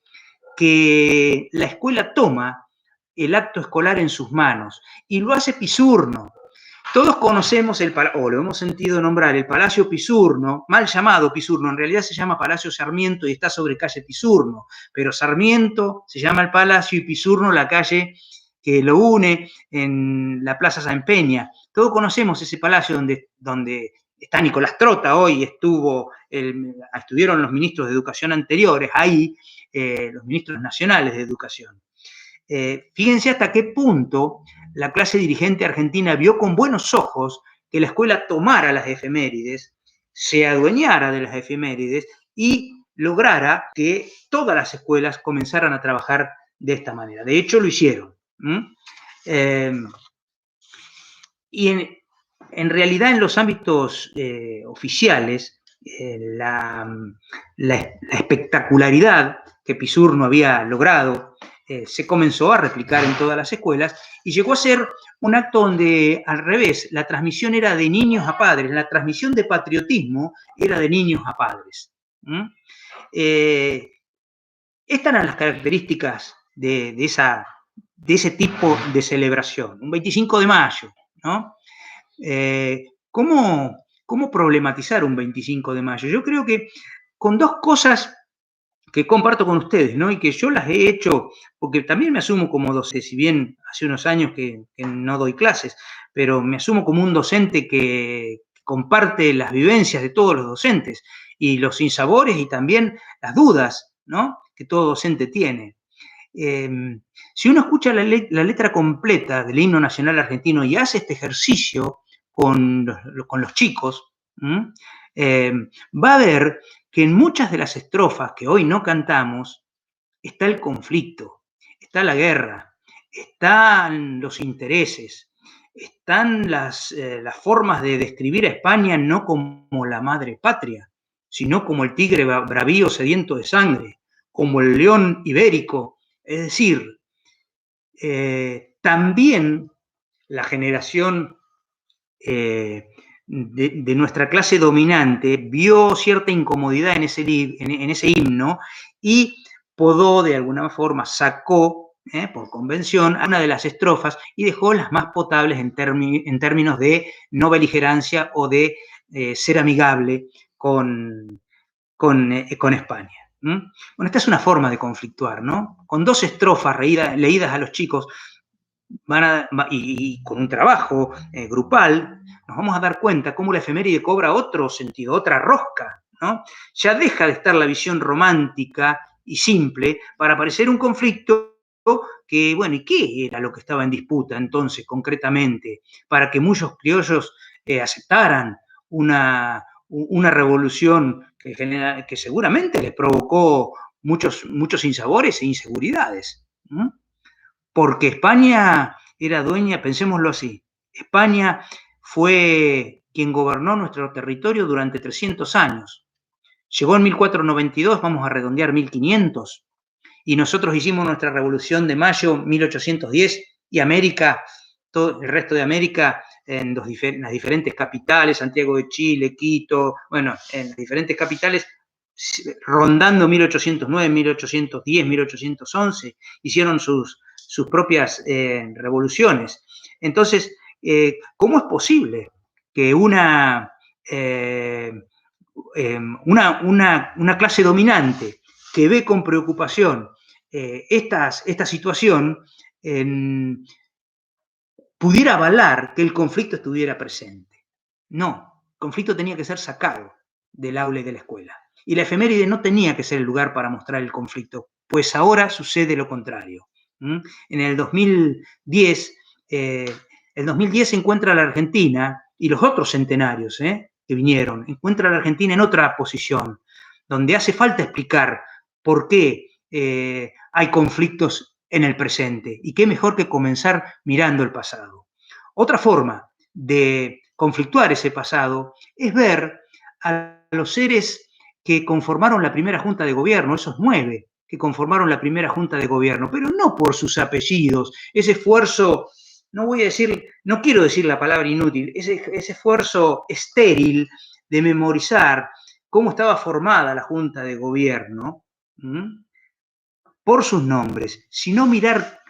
que la escuela toma el acto escolar en sus manos y lo hace Pisurno. Todos conocemos o lo hemos sentido nombrar, el Palacio Pisurno, mal llamado Pisurno, en realidad se llama Palacio Sarmiento y está sobre calle Pisurno, pero Sarmiento se llama el Palacio y Pisurno la calle que lo une en la Plaza San Peña. Todos conocemos ese palacio donde está Nicolás Trota hoy, estuvieron los ministros de Educación anteriores, ahí los ministros nacionales de Educación. Fíjense hasta qué punto la clase dirigente argentina vio con buenos ojos que la escuela tomara las efemérides, se adueñara de las efemérides y lograra que todas las escuelas comenzaran a trabajar de esta manera. De hecho, lo hicieron. Y en realidad, en los ámbitos oficiales, la espectacularidad que PISUR no había logrado se comenzó a replicar en todas las escuelas y llegó a ser un acto donde, al revés, la transmisión era de niños a padres, la transmisión de patriotismo era de niños a padres. Estas eran las características de ese tipo de celebración, un 25 de mayo, ¿no? ¿Cómo problematizar un 25 de mayo? Yo creo que con dos cosas que comparto con ustedes, ¿no? Y que yo las he hecho, porque también me asumo como docente, si bien hace unos años que no doy clases, pero me asumo como un docente que comparte las vivencias de todos los docentes y los sinsabores y también las dudas, ¿no? Que todo docente tiene. Si uno escucha la letra completa del himno nacional argentino y hace este ejercicio con los chicos, va a ver que en muchas de las estrofas que hoy no cantamos está el conflicto, está la guerra, están los intereses, están las formas de describir a España no como la madre patria, sino como el tigre bravío sediento de sangre, como el león ibérico. Es decir, también la generación de nuestra clase dominante vio cierta incomodidad en ese himno y podó, de alguna forma, sacó por convención a una de las estrofas y dejó las más potables en términos de no beligerancia o de ser amigable con España. Bueno, esta es una forma de conflictuar, ¿no? Con dos estrofas leídas a los chicos y con un trabajo grupal, nos vamos a dar cuenta cómo la efeméride cobra otro sentido, otra rosca, ¿no? Ya deja de estar la visión romántica y simple para parecer un conflicto que, bueno, ¿y qué era lo que estaba en disputa entonces concretamente? Para que muchos criollos aceptaran una revolución que seguramente les provocó muchos sinsabores e inseguridades. Porque España era dueña, pensémoslo así, España fue quien gobernó nuestro territorio durante 300 años. Llegó en 1492, vamos a redondear 1500, y nosotros hicimos nuestra Revolución de Mayo 1810 y América, todo el resto de América en las diferentes capitales, Santiago de Chile, Quito, bueno, en las diferentes capitales, rondando 1809, 1810, 1811, hicieron sus propias revoluciones. Entonces, ¿cómo es posible que una clase dominante que ve con preocupación esta situación pudiera avalar que el conflicto estuviera presente? No, el conflicto tenía que ser sacado del aula y de la escuela. Y la efeméride no tenía que ser el lugar para mostrar el conflicto, pues ahora sucede lo contrario. En el 2010, se encuentra la Argentina y los otros centenarios que vinieron, encuentra a la Argentina en otra posición, donde hace falta explicar por qué hay conflictos en el presente. Y qué mejor que comenzar mirando el pasado. Otra forma de conflictuar ese pasado es ver a los seres que conformaron la primera Junta de Gobierno, esos 9 que conformaron la primera Junta de Gobierno, pero no por sus apellidos, ese esfuerzo, no quiero decir la palabra inútil, ese esfuerzo estéril de memorizar cómo estaba formada la Junta de Gobierno, por sus nombres, sino mirar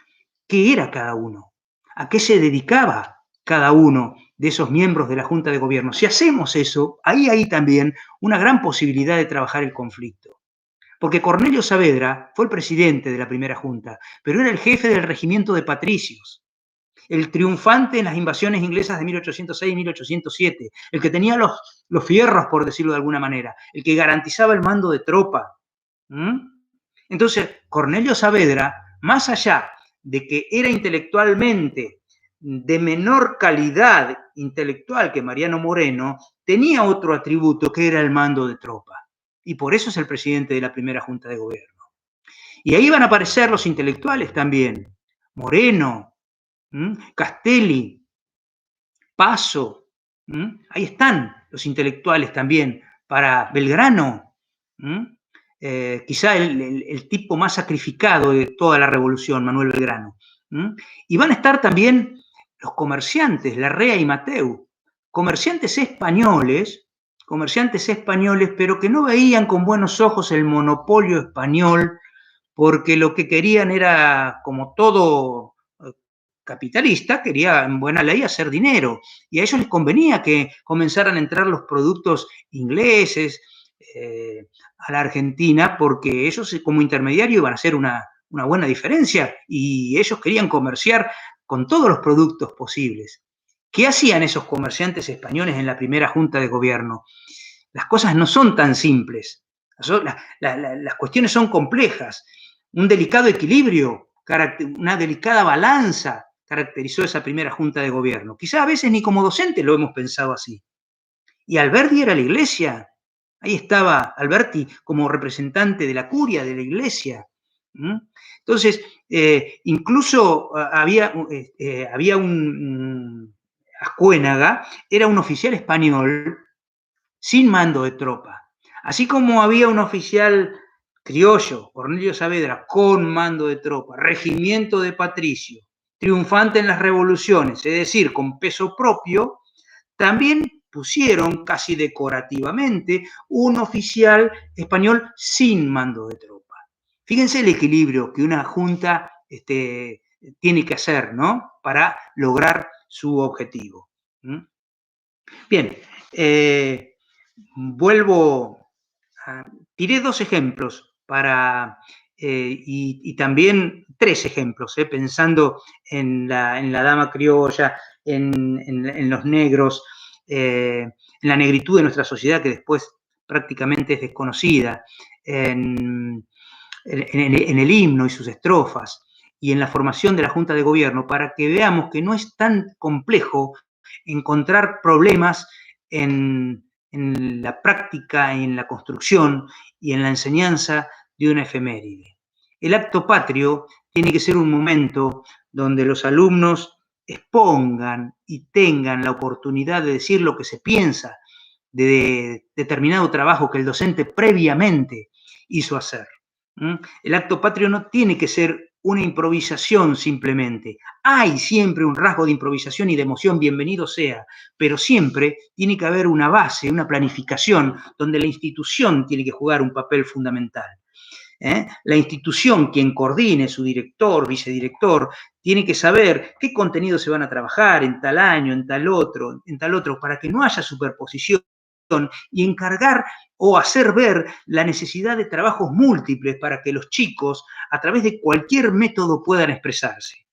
qué era cada uno, a qué se dedicaba cada uno de esos miembros de la Junta de Gobierno. Si hacemos eso, ahí hay también una gran posibilidad de trabajar el conflicto. porque Cornelio Saavedra fue el presidente de la primera junta, pero era el jefe del regimiento de patricios, el triunfante en las invasiones inglesas de 1806 y 1807, el que tenía los fierros, por decirlo de alguna manera, el que garantizaba el mando de tropa. Entonces, Cornelio Saavedra, más allá de que era intelectualmente de menor calidad intelectual que Mariano Moreno, tenía otro atributo que era el mando de tropa. Y por eso es el presidente de la primera Junta de Gobierno. Y ahí van a aparecer los intelectuales también. Moreno, Castelli, Paso, ahí están los intelectuales también. Para Belgrano, quizá el tipo más sacrificado de toda la revolución, Manuel Belgrano. Y van a estar también los comerciantes, Larrea y Mateu, comerciantes españoles, pero que no veían con buenos ojos el monopolio español, porque lo que querían era, como todo capitalista, quería en buena ley hacer dinero, y a ellos les convenía que comenzaran a entrar los productos ingleses a la Argentina, porque ellos como intermediario iban a hacer una buena diferencia, y ellos querían comerciar con todos los productos posibles. ¿Qué hacían esos comerciantes españoles en la primera Junta de Gobierno? Las cosas no son tan simples, las cuestiones son complejas. Un delicado equilibrio, una delicada balanza caracterizó esa primera Junta de Gobierno. Quizá a veces ni como docente lo hemos pensado así. Y Alberti era la Iglesia. Ahí estaba Alberti como representante de la curia de la Iglesia. Entonces, incluso había un Ascuénaga, era un oficial español sin mando de tropa. Así como había un oficial criollo, Cornelio Saavedra, con mando de tropa, regimiento de patricio, triunfante en las revoluciones, es decir, con peso propio, también pusieron casi decorativamente un oficial español sin mando de tropa. Fíjense el equilibrio que una junta tiene que hacer, ¿no?, para lograr su objetivo. Bien, vuelvo tiré 2 ejemplos y también 3 ejemplos, pensando en la dama criolla, en los negros, en la negritud de nuestra sociedad, que después prácticamente es desconocida, en el himno y sus estrofas, y en la formación de la Junta de Gobierno, para que veamos que no es tan complejo encontrar problemas en la práctica, en la construcción y en la enseñanza de una efeméride. El acto patrio tiene que ser un momento donde los alumnos expongan y tengan la oportunidad de decir lo que se piensa de determinado trabajo que el docente previamente hizo hacer. El acto patrio no tiene que ser una improvisación simplemente. Hay siempre un rasgo de improvisación y de emoción, bienvenido sea, pero siempre tiene que haber una base, una planificación, donde la institución tiene que jugar un papel fundamental. La institución, quien coordine, su director, vicedirector, tiene que saber qué contenidos se van a trabajar en tal año, en tal otro, para que no haya superposición, y encargar o hacer ver la necesidad de trabajos múltiples para que los chicos, a través de cualquier método, puedan expresarse.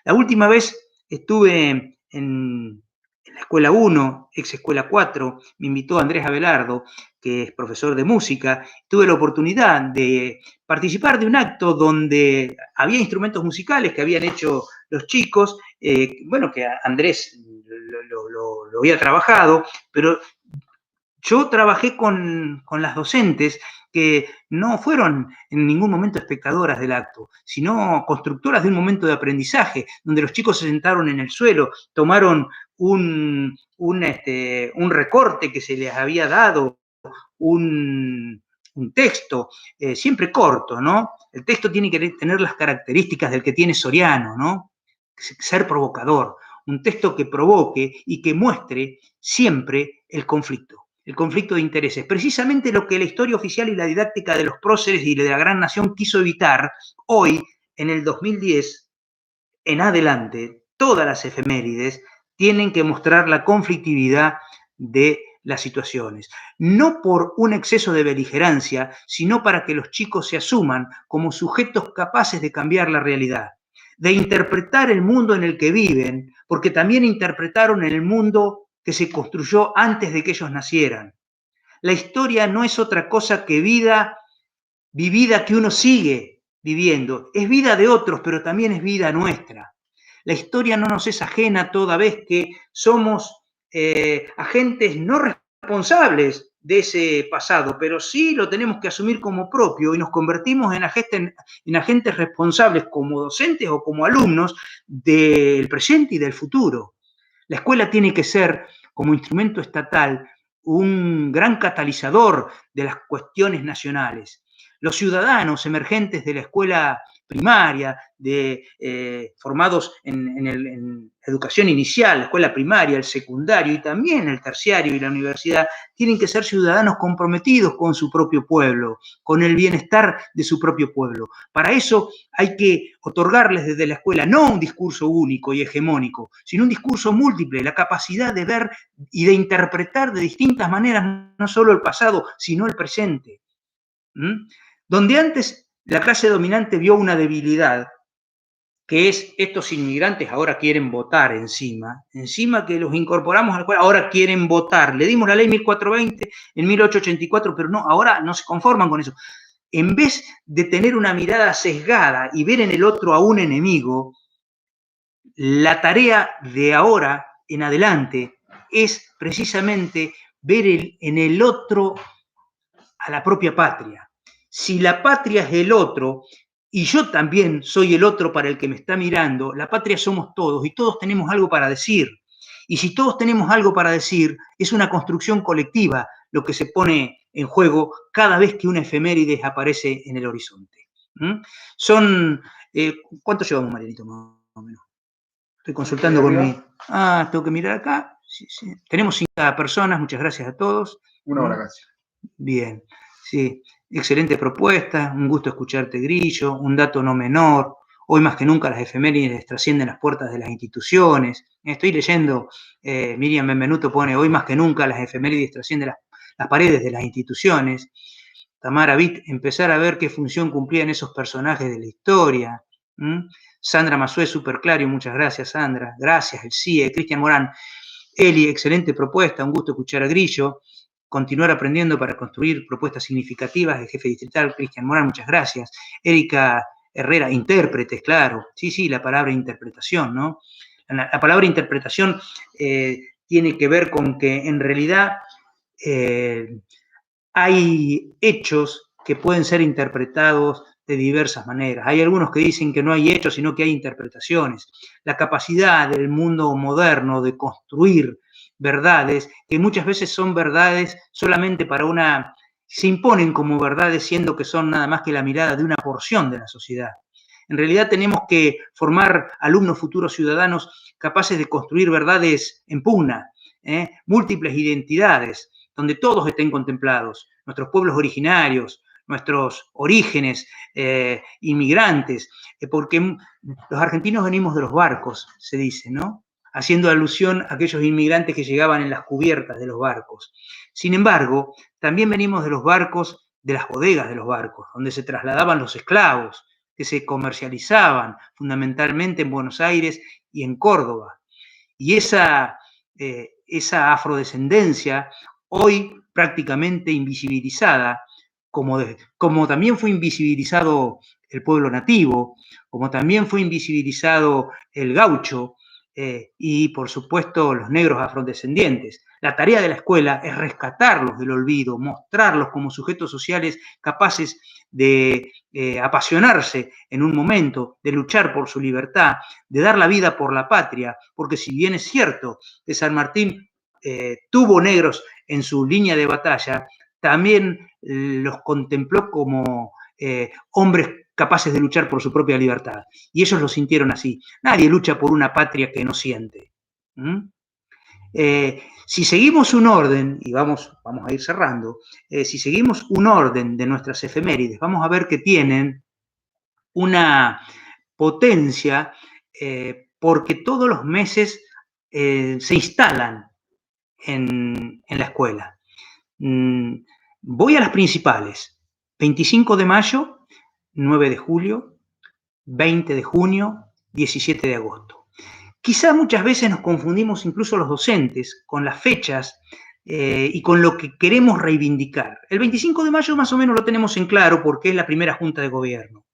La última vez estuve en la Escuela 1, ex Escuela 4, me invitó Andrés Abelardo, que es profesor de música. Tuve la oportunidad de participar de un acto donde había instrumentos musicales que habían hecho los chicos, que Andrés lo había trabajado, pero yo trabajé con las docentes que no fueron en ningún momento espectadoras del acto, sino constructoras de un momento de aprendizaje, donde los chicos se sentaron en el suelo, tomaron un recorte que se les había dado, un texto, siempre corto, ¿no? El texto tiene que tener las características del que tiene Soriano, ¿no? Ser provocador, un texto que provoque y que muestre siempre el conflicto de intereses. Precisamente lo que la historia oficial y la didáctica de los próceres y de la gran nación quiso evitar. Hoy, en el 2010, en adelante, todas las efemérides tienen que mostrar la conflictividad de las situaciones, no por un exceso de beligerancia, sino para que los chicos se asuman como sujetos capaces de cambiar la realidad, de interpretar el mundo en el que viven, porque también interpretaron el mundo que se construyó antes de que ellos nacieran. La historia no es otra cosa que vida vivida que uno sigue viviendo. Es vida de otros, pero también es vida nuestra. La historia no nos es ajena toda vez que somos agentes no responsables de ese pasado, pero sí lo tenemos que asumir como propio y nos convertimos en agentes responsables como docentes o como alumnos del presente y del futuro. La escuela tiene que ser, como instrumento estatal, un gran catalizador de las cuestiones nacionales. Los ciudadanos emergentes de la escuela primaria, formados en educación inicial, la escuela primaria, el secundario y también el terciario y la universidad, tienen que ser ciudadanos comprometidos con su propio pueblo, con el bienestar de su propio pueblo. Para eso hay que otorgarles desde la escuela no un discurso único y hegemónico, sino un discurso múltiple, la capacidad de ver y de interpretar de distintas maneras no solo el pasado, sino el presente. Donde antes la clase dominante vio una debilidad, que es estos inmigrantes ahora quieren votar encima que los incorporamos a la escuela, ahora quieren votar. Le dimos la ley 1420 en 1884, pero no, ahora no se conforman con eso. En vez de tener una mirada sesgada y ver en el otro a un enemigo, la tarea de ahora en adelante es precisamente ver en el otro a la propia patria. Si la patria es el otro, y yo también soy el otro para el que me está mirando, la patria somos todos y todos tenemos algo para decir. Y si todos tenemos algo para decir, es una construcción colectiva lo que se pone en juego cada vez que una efeméride aparece en el horizonte. Son, ¿cuánto llevamos, Marianito, más o menos? Estoy consultando con mi... tengo que mirar acá. Sí, sí. Tenemos 50 personas, muchas gracias a todos. Una hora casi. Bien, sí, excelente propuesta, un gusto escucharte, Grillo, un dato no menor. Hoy más que nunca las efemérides trascienden las puertas de las instituciones. Estoy leyendo, Miriam Benvenuto pone, hoy más que nunca las efemérides trascienden las paredes de las instituciones. Tamara Vitt, empezar a ver qué función cumplían esos personajes de la historia. Sandra Masué, súper claro, muchas gracias, Sandra. Gracias, el CIE, Cristian Morán. Eli, excelente propuesta, un gusto escuchar a Grillo. Continuar aprendiendo para construir propuestas significativas. El jefe distrital, Cristian Morán, muchas gracias. Erika Herrera, intérpretes, claro. Sí, la palabra interpretación, ¿no? La palabra interpretación tiene que ver con que en realidad hay hechos que pueden ser interpretados de diversas maneras. Hay algunos que dicen que no hay hechos, sino que hay interpretaciones. La capacidad del mundo moderno de construir verdades, que muchas veces son verdades solamente se imponen como verdades siendo que son nada más que la mirada de una porción de la sociedad. En realidad tenemos que formar alumnos futuros ciudadanos capaces de construir verdades en pugna, múltiples identidades, donde todos estén contemplados, nuestros pueblos originarios, nuestros orígenes, inmigrantes, porque los argentinos venimos de los barcos, se dice, ¿no? Haciendo alusión a aquellos inmigrantes que llegaban en las cubiertas de los barcos. Sin embargo, también venimos de los barcos, de las bodegas de los barcos, donde se trasladaban los esclavos, que se comercializaban fundamentalmente en Buenos Aires y en Córdoba. Y esa afrodescendencia, hoy prácticamente invisibilizada, como también fue invisibilizado el pueblo nativo, como también fue invisibilizado el gaucho y, por supuesto, los negros afrodescendientes. La tarea de la escuela es rescatarlos del olvido, mostrarlos como sujetos sociales capaces de apasionarse en un momento, de luchar por su libertad, de dar la vida por la patria, porque si bien es cierto que San Martín tuvo negros en su línea de batalla, también los contempló como hombres capaces de luchar por su propia libertad. Y ellos lo sintieron así. Nadie lucha por una patria que no siente. Si seguimos un orden, y vamos a ir cerrando, si seguimos un orden de nuestras efemérides, vamos a ver que tienen una potencia porque todos los meses se instalan en la escuela. Voy a las principales: 25 de mayo, 9 de julio, 20 de junio, 17 de agosto. Quizá muchas veces nos confundimos incluso los docentes con las fechas y con lo que queremos reivindicar. El 25 de mayo más o menos lo tenemos en claro porque es la primera junta de gobierno.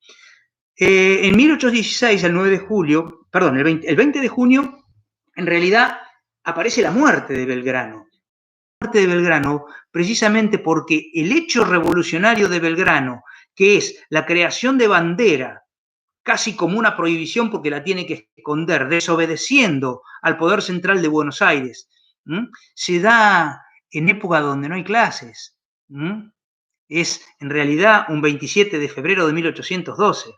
En 1816, el 9 de julio, perdón, el 20 de junio, en realidad aparece la muerte de Belgrano. La muerte de Belgrano precisamente porque el hecho revolucionario de Belgrano, que es la creación de bandera, casi como una prohibición porque la tiene que esconder, desobedeciendo al poder central de Buenos Aires, se da en época donde no hay clases. Es en realidad un 27 de febrero de 1812.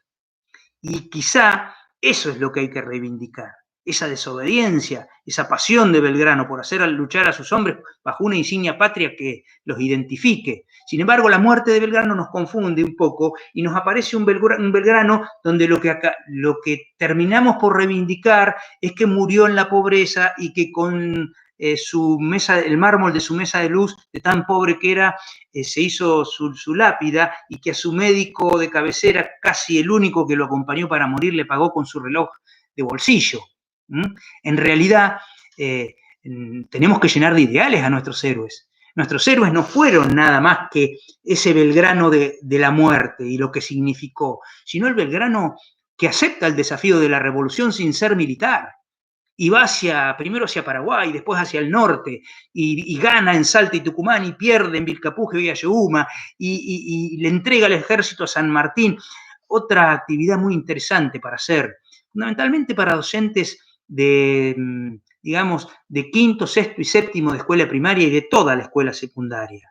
Y quizá eso es lo que hay que reivindicar, esa desobediencia, esa pasión de Belgrano por hacer luchar a sus hombres bajo una insignia patria que los identifique. Sin embargo, la muerte de Belgrano nos confunde un poco y nos aparece un Belgrano donde lo que terminamos por reivindicar es que murió en la pobreza y que con su mesa, el mármol de su mesa de luz, de tan pobre que era, se hizo su lápida, y que a su médico de cabecera, casi el único que lo acompañó para morir, le pagó con su reloj de bolsillo. En realidad, tenemos que llenar de ideales a nuestros héroes. Nuestros héroes no fueron nada más que ese Belgrano de la muerte y lo que significó, sino el Belgrano que acepta el desafío de la revolución sin ser militar, y va primero hacia Paraguay, después hacia el norte, y gana en Salta y Tucumán, y pierde en Vilcapugio y Ayohuma, y le entrega el ejército a San Martín. Otra actividad muy interesante para hacer, fundamentalmente para docentes de, digamos, de quinto, sexto y séptimo de escuela primaria y de toda la escuela secundaria.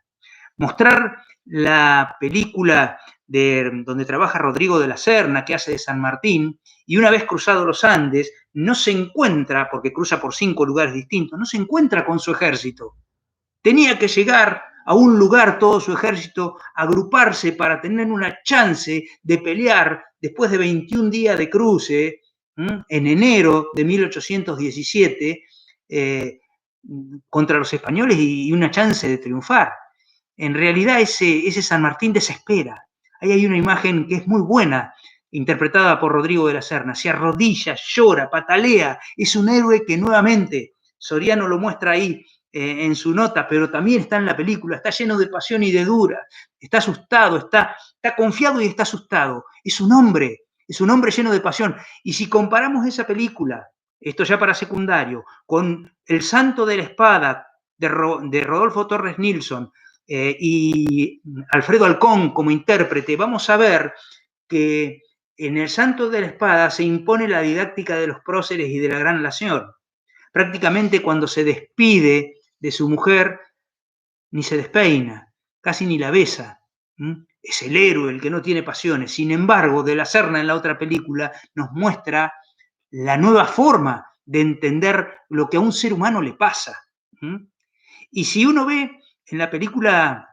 Mostrar la película donde trabaja Rodrigo de la Serna, que hace de San Martín, y una vez cruzado los Andes, no se encuentra, porque cruza por 5 lugares distintos, no se encuentra con su ejército. Tenía que llegar a un lugar todo su ejército, agruparse para tener una chance de pelear después de 21 días de cruce, en enero de 1817, contra los españoles, y una chance de triunfar. En realidad ese San Martín desespera. Ahí hay una imagen que es muy buena, interpretada por Rodrigo de la Serna. Se arrodilla, llora, patalea. Es un héroe que nuevamente, Soriano lo muestra ahí en su nota, pero también está en la película. Está lleno de pasión y de dura. Está asustado, está confiado y está asustado. Es un hombre lleno de pasión. Y si comparamos esa película, esto ya para secundario, con El Santo de la Espada de Rodolfo Torres Nilsson, y Alfredo Alcón como intérprete, vamos a ver que en El Santo de la Espada se impone la didáctica de los próceres y de la gran nación. Prácticamente cuando se despide de su mujer, ni se despeina, casi ni la besa. Es el héroe, el que no tiene pasiones. Sin embargo, de la Serna en la otra película nos muestra la nueva forma de entender lo que a un ser humano le pasa. Y si uno ve en la película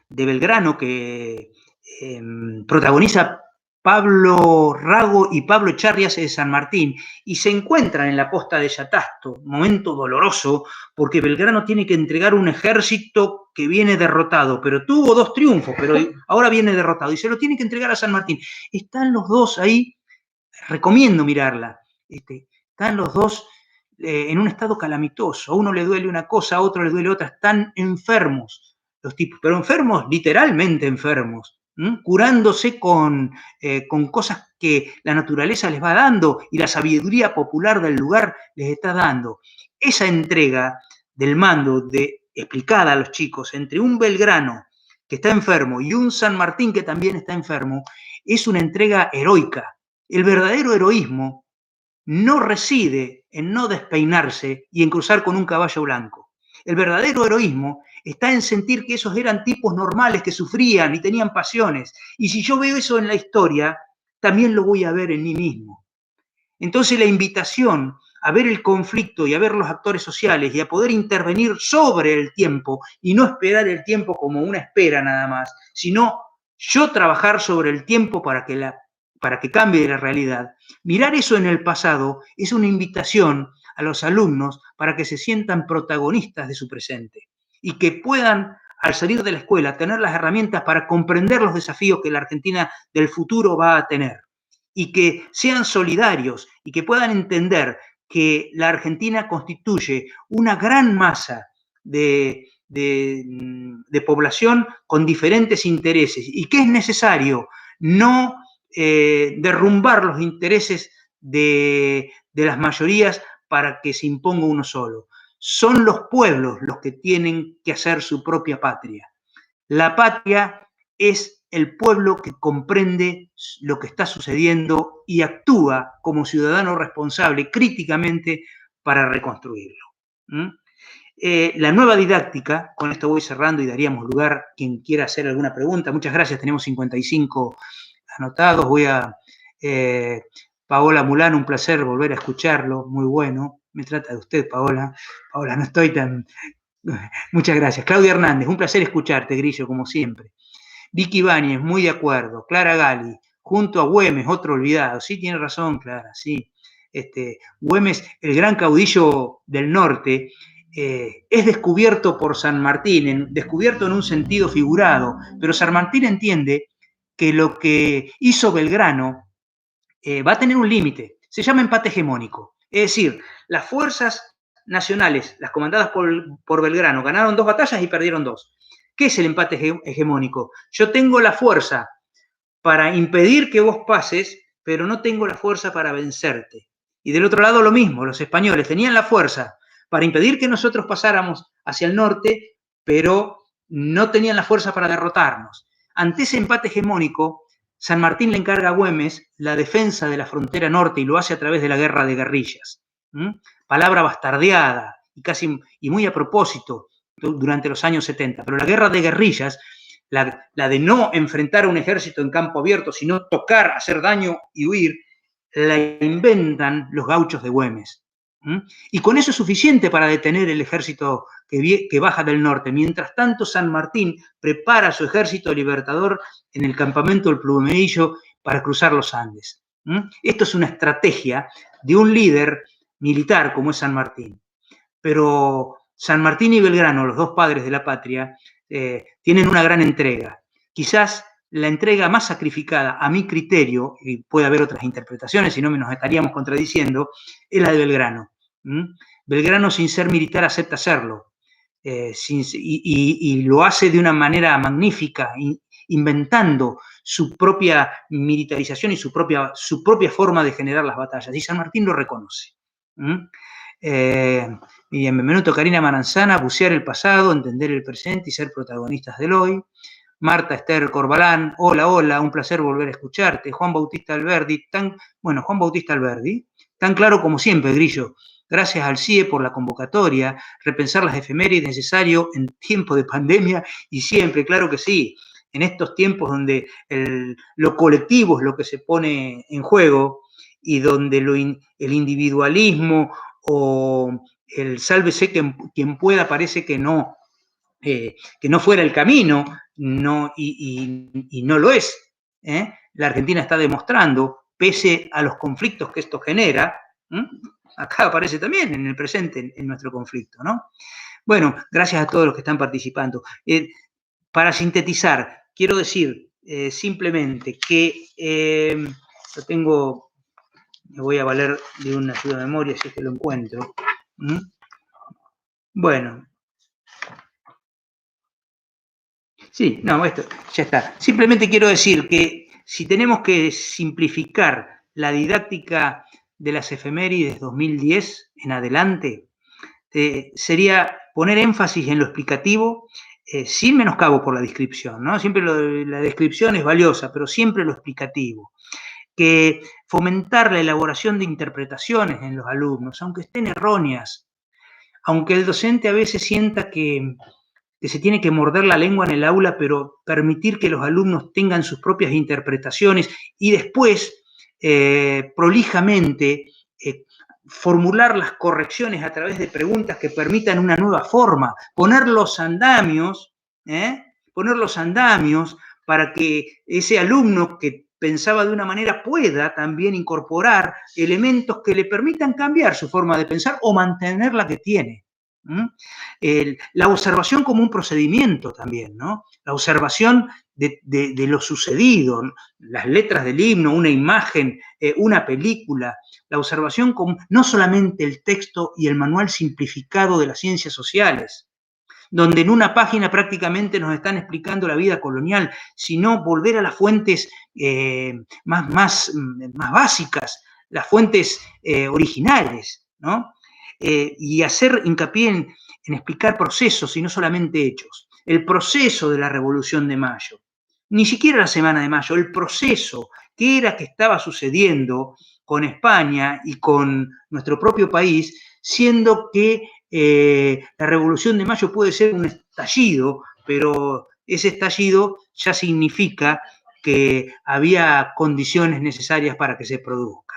de Belgrano que protagoniza Pablo Rago y Pablo Echarri, hace de San Martín, y se encuentran en la posta de Yatasto, momento doloroso, porque Belgrano tiene que entregar un ejército que viene derrotado, pero tuvo 2 triunfos, pero ahora viene derrotado, y se lo tiene que entregar a San Martín. Están los dos ahí, recomiendo mirarla, están los dos en un estado calamitoso. A uno le duele una cosa, a otro le duele otra, están enfermos los tipos, pero enfermos, literalmente enfermos, curándose con cosas que la naturaleza les va dando y la sabiduría popular del lugar les está dando. Esa entrega del mando explicada a los chicos entre un Belgrano que está enfermo y un San Martín que también está enfermo, es una entrega heroica. El verdadero heroísmo no reside en no despeinarse y en cruzar con un caballo blanco. El verdadero heroísmo está en sentir que esos eran tipos normales que sufrían y tenían pasiones. Y si yo veo eso en la historia, también lo voy a ver en mí mismo. Entonces la invitación a ver el conflicto y a ver los actores sociales y a poder intervenir sobre el tiempo y no esperar el tiempo como una espera nada más, sino yo trabajar sobre el tiempo para que cambie la realidad. Mirar eso en el pasado es una invitación a los alumnos para que se sientan protagonistas de su presente y que puedan, al salir de la escuela, tener las herramientas para comprender los desafíos que la Argentina del futuro va a tener y que sean solidarios y que puedan entender que la Argentina constituye una gran masa de población con diferentes intereses y que es necesario no derrumbar los intereses de las mayorías para que se imponga uno solo. Son los pueblos los que tienen que hacer su propia patria. La patria es el pueblo que comprende lo que está sucediendo y actúa como ciudadano responsable críticamente para reconstruirlo. La nueva didáctica, con esto voy cerrando y daríamos lugar a quien quiera hacer alguna pregunta. Muchas gracias, tenemos 55 anotados. Paola Mulán, un placer volver a escucharlo, muy bueno. Me trata de usted, Paola. Paola, no estoy tan... Muchas gracias. Claudia Hernández, un placer escucharte, Grillo, como siempre. Vicky Ibáñez, muy de acuerdo. Clara Gali, junto a Güemes, otro olvidado. Sí, tiene razón, Clara, sí. Güemes, el gran caudillo del norte, es descubierto por San Martín, descubierto en un sentido figurado, pero San Martín entiende que lo que hizo Belgrano va a tener un límite, se llama empate hegemónico. Es decir, las fuerzas nacionales, las comandadas por Belgrano, ganaron 2 batallas y perdieron 2. ¿Qué es el empate hegemónico? Yo tengo la fuerza para impedir que vos pases, pero no tengo la fuerza para vencerte. Y del otro lado lo mismo, los españoles tenían la fuerza para impedir que nosotros pasáramos hacia el norte, pero no tenían la fuerza para derrotarnos. Ante ese empate hegemónico, San Martín le encarga a Güemes la defensa de la frontera norte y lo hace a través de la guerra de guerrillas. Palabra bastardeada y muy a propósito durante los años 70, pero la guerra de guerrillas, la de no enfrentar a un ejército en campo abierto, sino tocar, hacer daño y huir, la inventan los gauchos de Güemes. Y con eso es suficiente para detener el ejército que baja del norte. Mientras tanto, San Martín prepara su ejército libertador en el campamento del Plumerillo para cruzar los Andes. Esto es una estrategia de un líder militar como es San Martín. Pero San Martín y Belgrano, los dos padres de la patria, tienen una gran entrega. Quizás la entrega más sacrificada, a mi criterio, y puede haber otras interpretaciones, si no nos estaríamos contradiciendo, es la de Belgrano. Belgrano, sin ser militar, acepta serlo. Y lo hace de una manera magnífica, inventando su propia militarización y su propia forma de generar las batallas. Y San Martín lo reconoce. Bienvenido, Karina Maranzana, bucear el pasado, entender el presente y ser protagonistas del hoy. Marta Esther Corbalán, hola, hola, un placer volver a escucharte. Juan Bautista Alberdi, tan claro como siempre, Grillo. Gracias al CIE por la convocatoria, repensar las efemérides necesario en tiempo de pandemia y siempre, claro que sí, en estos tiempos donde lo colectivo es lo que se pone en juego y donde el individualismo o el sálvese quien pueda parece que no fuera el camino, y no lo es. La Argentina está demostrando, pese a los conflictos que esto genera, acá aparece también en el presente, en nuestro conflicto, ¿no? Bueno, gracias a todos los que están participando. Para sintetizar, quiero decir simplemente que me voy a valer de una ayuda de memoria si es que lo encuentro. Bueno. Sí, no, esto ya está. Simplemente quiero decir que si tenemos que simplificar la didáctica de las efemérides 2010 en adelante, sería poner énfasis en lo explicativo, sin menoscabo por la descripción, ¿no? Siempre la descripción es valiosa, pero siempre lo explicativo. Que fomentar la elaboración de interpretaciones en los alumnos, aunque estén erróneas, aunque el docente a veces sienta que se tiene que morder la lengua en el aula, pero permitir que los alumnos tengan sus propias interpretaciones y después, prolijamente, formular las correcciones a través de preguntas que permitan una nueva forma, poner los andamios para que ese alumno que pensaba de una manera, pueda también incorporar elementos que le permitan cambiar su forma de pensar o mantener la que tiene. La observación como un procedimiento también, ¿no? La observación de lo sucedido, las letras del himno, una imagen, una película, la observación como no solamente el texto y el manual simplificado de las ciencias sociales, donde en una página prácticamente nos están explicando la vida colonial, sino volver a las fuentes más básicas, las fuentes originales, ¿no? Y hacer hincapié en explicar procesos y no solamente hechos. El proceso de la Revolución de Mayo, ni siquiera la Semana de Mayo, el proceso, qué era que estaba sucediendo con España y con nuestro propio país, siendo que la Revolución de Mayo puede ser un estallido, pero ese estallido ya significa que había condiciones necesarias para que se produzca.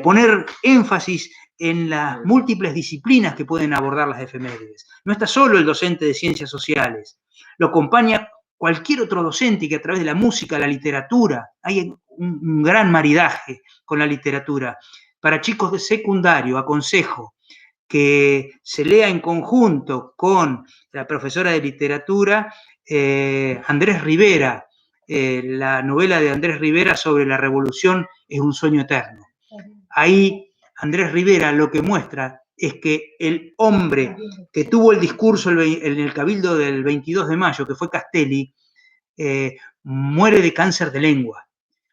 Poner énfasis en las múltiples disciplinas que pueden abordar las efemérides. No está solo el docente de ciencias sociales, lo acompaña cualquier otro docente que a través de la música, la literatura, hay un gran maridaje con la literatura. Para chicos de secundario, aconsejo que se lea en conjunto con la profesora de literatura Andrés Rivera, la novela de Andrés Rivera sobre la revolución es un sueño eterno. Ahí Andrés Rivera lo que muestra es que el hombre que tuvo el discurso en el Cabildo del 22 de mayo, que fue Castelli, muere de cáncer de lengua.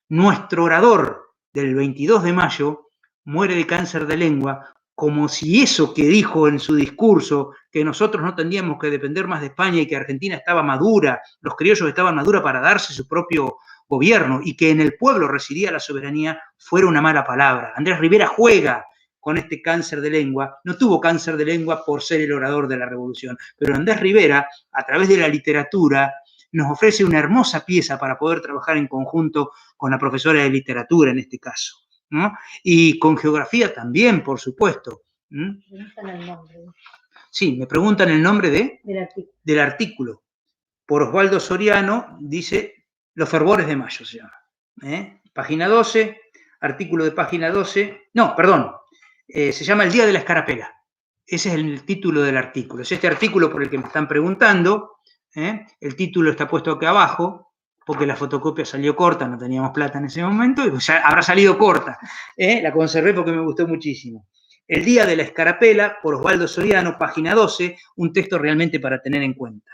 Nuestro orador del 22 de mayo muere de cáncer de lengua, como si eso que dijo en su discurso, que nosotros no tendríamos que depender más de España y que Argentina estaba madura, los criollos estaban maduros para darse su propio gobierno y que en el pueblo residía la soberanía, fuera una mala palabra. Andrés Rivera juega con este cáncer de lengua, no tuvo cáncer de lengua por ser el orador de la revolución, pero Andrés Rivera, a través de la literatura, nos ofrece una hermosa pieza para poder trabajar en conjunto con la profesora de literatura en este caso, ¿no? Y con geografía también, por supuesto. Sí, me preguntan el nombre del artículo. Por Osvaldo Soriano, dice Los fervores de mayo se llama. Página 12, artículo de página 12. No, perdón, se llama El día de la escarapela. Ese es el título del artículo. Es este artículo por el que me están preguntando. El título está puesto acá abajo, porque la fotocopia salió corta, no teníamos plata en ese momento, y ya habrá salido corta. La conservé porque me gustó muchísimo. El día de la escarapela, por Osvaldo Soriano, página 12, un texto realmente para tener en cuenta.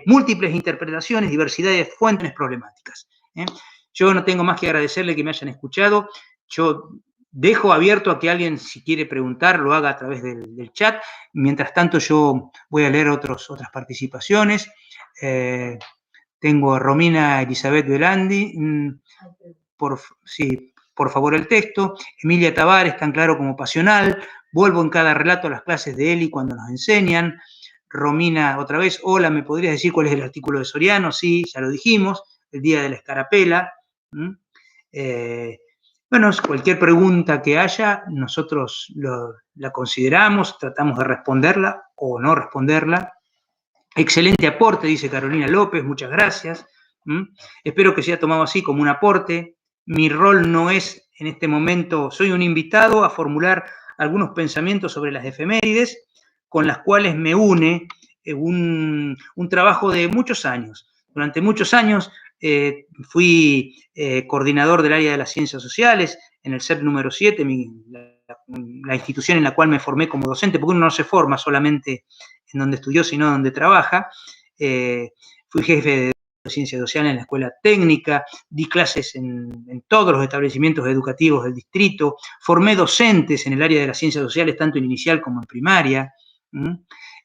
Múltiples interpretaciones, diversidad de fuentes problemáticas. Yo no tengo más que agradecerle que me hayan escuchado. Yo dejo abierto a que alguien, si quiere preguntar, lo haga a través del chat. Mientras tanto, yo voy a leer otras participaciones. Tengo a Romina Elizabeth Velandi. Por favor, el texto. Emilia Tavares, tan claro como pasional. Vuelvo en cada relato a las clases de Eli cuando nos enseñan. Romina, otra vez, hola, ¿me podrías decir cuál es el artículo de Soriano? Sí, ya lo dijimos. El día de la escarapela. Bueno, cualquier pregunta que haya, nosotros la consideramos, tratamos de responderla o no responderla. Excelente aporte, dice Carolina López, muchas gracias. Espero que sea tomado así como un aporte. Mi rol no es, en este momento, soy un invitado a formular algunos pensamientos sobre las efemérides, con las cuales me une un trabajo de muchos años. Durante muchos años fui coordinador del área de las ciencias sociales en el CEP número 7, la institución en la cual me formé como docente, porque uno no se forma solamente en donde estudió, sino donde trabaja. Fui jefe de ciencias sociales en la escuela técnica, di clases en todos los establecimientos educativos del distrito, formé docentes en el área de las ciencias sociales, tanto en inicial como en primaria.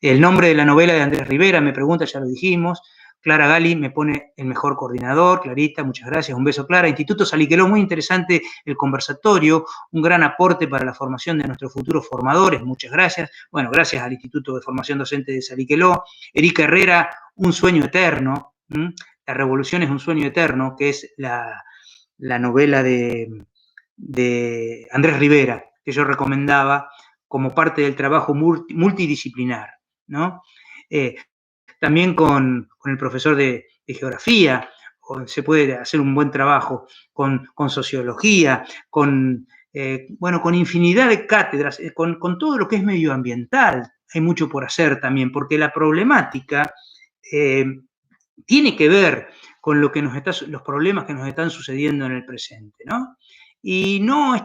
El nombre de la novela de Andrés Rivera, me pregunta, ya lo dijimos. Clara Gali me pone el mejor coordinador. Clarita, muchas gracias. Un beso, Clara. Instituto Saliqueló, muy interesante el conversatorio, un gran aporte para la formación de nuestros futuros formadores. Muchas gracias. Bueno, gracias al Instituto de Formación Docente de Saliqueló. Erika Herrera, Un sueño eterno. La revolución es un sueño eterno, que es la novela de Andrés Rivera, que yo recomendaba como parte del trabajo multidisciplinar, ¿no? También con el profesor de geografía se puede hacer un buen trabajo con sociología, con infinidad de cátedras, con todo lo que es medioambiental. Hay mucho por hacer también, porque la problemática tiene que ver con los problemas que nos están sucediendo en el presente, ¿no? Y no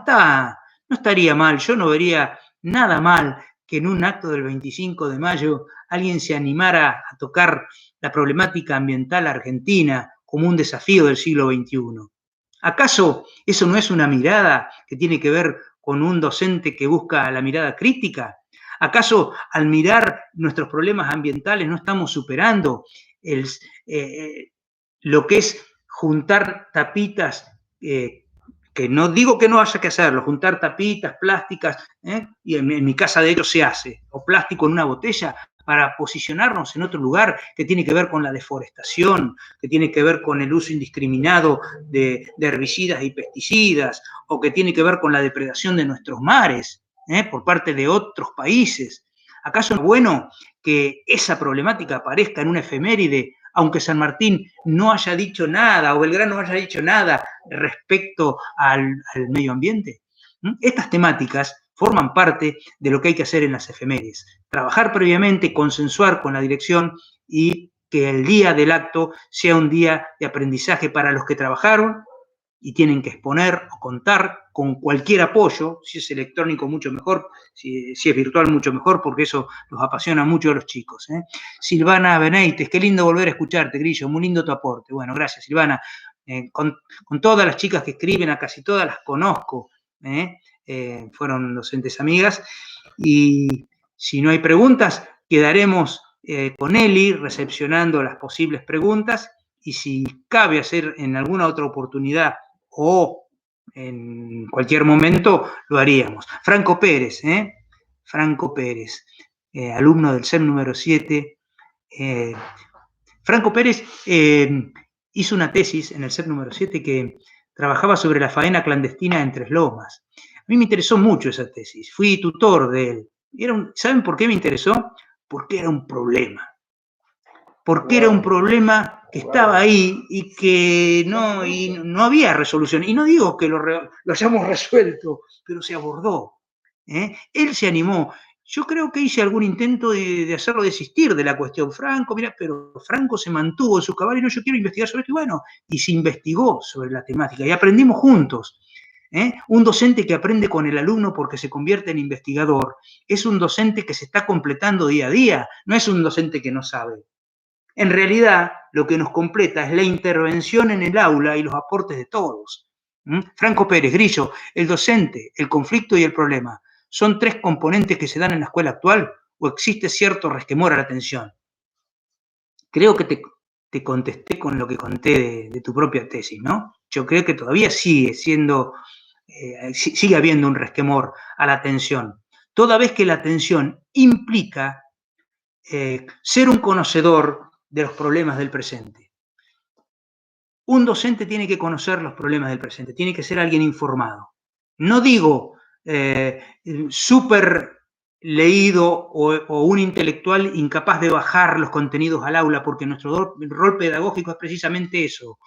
estaría mal, yo no vería nada mal que en un acto del 25 de mayo alguien se animara a tocar la problemática ambiental argentina como un desafío del siglo XXI. ¿Acaso eso no es una mirada que tiene que ver con un docente que busca la mirada crítica? ¿Acaso al mirar nuestros problemas ambientales no estamos superando lo que es juntar tapitas, que no digo que no haya que hacerlo, juntar tapitas plásticas, y en mi casa de hecho se hace, o plástico en una botella, para posicionarnos en otro lugar que tiene que ver con la deforestación, que tiene que ver con el uso indiscriminado de herbicidas y pesticidas, o que tiene que ver con la depredación de nuestros mares por parte de otros países. ¿Acaso no es bueno que esa problemática aparezca en una efeméride, aunque San Martín no haya dicho nada o Belgrano no haya dicho nada respecto al medio ambiente? Estas temáticas forman parte de lo que hay que hacer en las efemérides. Trabajar previamente, consensuar con la dirección y que el día del acto sea un día de aprendizaje para los que trabajaron y tienen que exponer o contar con cualquier apoyo, si es electrónico mucho mejor, si es virtual mucho mejor, porque eso los apasiona mucho a los chicos. Silvana Beneites, qué lindo volver a escucharte, Grillo, muy lindo tu aporte. Bueno, gracias, Silvana. Con todas las chicas que escriben, a casi todas las conozco, fueron docentes amigas, y si no hay preguntas, quedaremos con Eli recepcionando las posibles preguntas, y si cabe hacer en alguna otra oportunidad o en cualquier momento, lo haríamos. Franco Pérez, alumno del CEP número 7. Franco Pérez hizo una tesis en el CEP número 7 que trabajaba sobre la faena clandestina en Tres Lomas. A mí me interesó mucho esa tesis, fui tutor de él. ¿Saben por qué me interesó? Porque era un problema. Porque era un problema que estaba ahí y que no había resolución. Y no digo que lo hayamos resuelto, pero se abordó. Él se animó. Yo creo que hice algún intento de hacerlo desistir de la cuestión. Franco, mira, pero Franco se mantuvo en su cabal y no, yo quiero investigar sobre esto. Y bueno, y se investigó sobre la temática y aprendimos juntos. Un docente que aprende con el alumno porque se convierte en investigador es un docente que se está completando día a día, no es un docente que no sabe. En realidad, lo que nos completa es la intervención en el aula y los aportes de todos. Franco Pérez, Grillo, el docente, el conflicto y el problema, ¿son tres componentes que se dan en la escuela actual o existe cierto resquemor a la atención? Creo que te contesté con lo que conté de tu propia tesis, ¿no? Yo creo que todavía sigue habiendo un resquemor a la atención, toda vez que la atención implica ser un conocedor de los problemas del presente. Un docente tiene que conocer los problemas del presente, tiene que ser alguien informado. No digo súper leído o un intelectual incapaz de bajar los contenidos al aula, porque nuestro rol pedagógico es precisamente eso.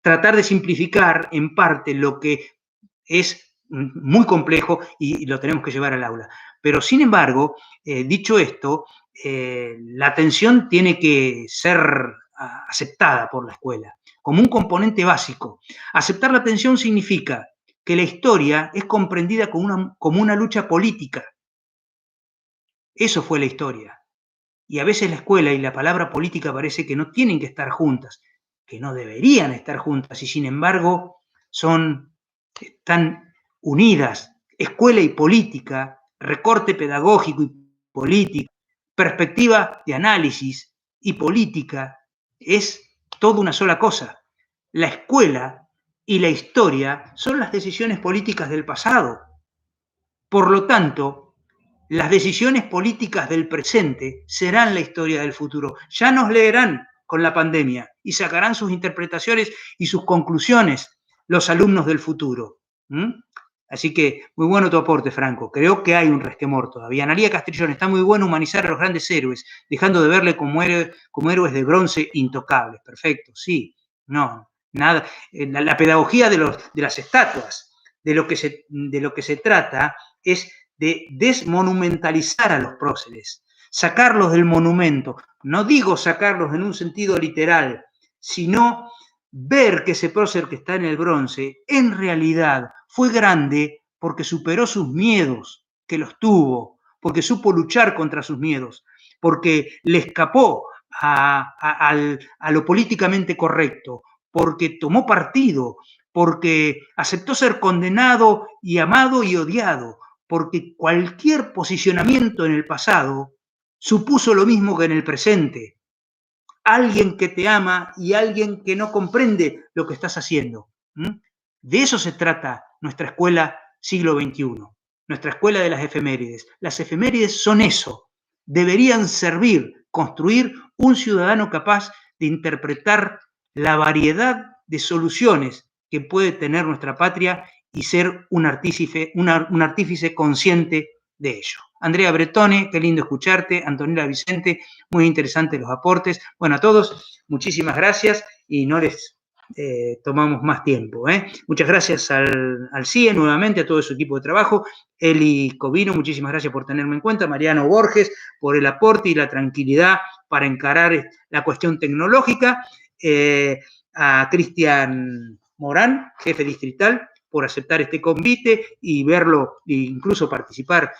Tratar de simplificar en parte lo que es muy complejo y lo tenemos que llevar al aula. Pero, sin embargo, dicho esto, la atención tiene que ser aceptada por la escuela como un componente básico. Aceptar la atención significa que la historia es comprendida como una lucha política. Eso fue la historia. Y a veces la escuela y la palabra política parece que no tienen que estar juntas, que no deberían estar juntas, y sin embargo están unidas. Escuela y política, recorte pedagógico y político, perspectiva de análisis y política, es toda una sola cosa. La escuela y la historia son las decisiones políticas del pasado. Por lo tanto, las decisiones políticas del presente serán la historia del futuro. Ya nos leerán con la pandemia y sacarán sus interpretaciones y sus conclusiones los alumnos del futuro. Así que muy bueno tu aporte, Franco. Creo que hay un resquemor todavía. Analía Castrillón, está muy bueno humanizar a los grandes héroes, dejando de verle como héroes de bronce intocables. Perfecto, sí. No, nada. La pedagogía de las estatuas, de lo que se trata es de desmonumentalizar a los próceres, sacarlos del monumento. No digo sacarlos en un sentido literal, sino ver que ese prócer que está en el bronce en realidad fue grande porque superó sus miedos, que los tuvo, porque supo luchar contra sus miedos, porque le escapó a lo políticamente correcto, porque tomó partido, porque aceptó ser condenado y amado y odiado, porque cualquier posicionamiento en el pasado supuso lo mismo que en el presente. Alguien que te ama y alguien que no comprende lo que estás haciendo. De eso se trata nuestra escuela siglo XXI, nuestra escuela de las efemérides. Las efemérides son eso, deberían servir, construir un ciudadano capaz de interpretar la variedad de soluciones que puede tener nuestra patria y ser un artífice consciente de ello. Andrea Bretone, qué lindo escucharte. Antonella Vicente, muy interesantes los aportes. Bueno, a todos, muchísimas gracias y no les tomamos más tiempo. Muchas gracias al CIE nuevamente, a todo su equipo de trabajo. Eli Covino, muchísimas gracias por tenerme en cuenta. Mariano Borges, por el aporte y la tranquilidad para encarar la cuestión tecnológica. A Cristian Morán, jefe distrital, por aceptar este convite y verlo e incluso participar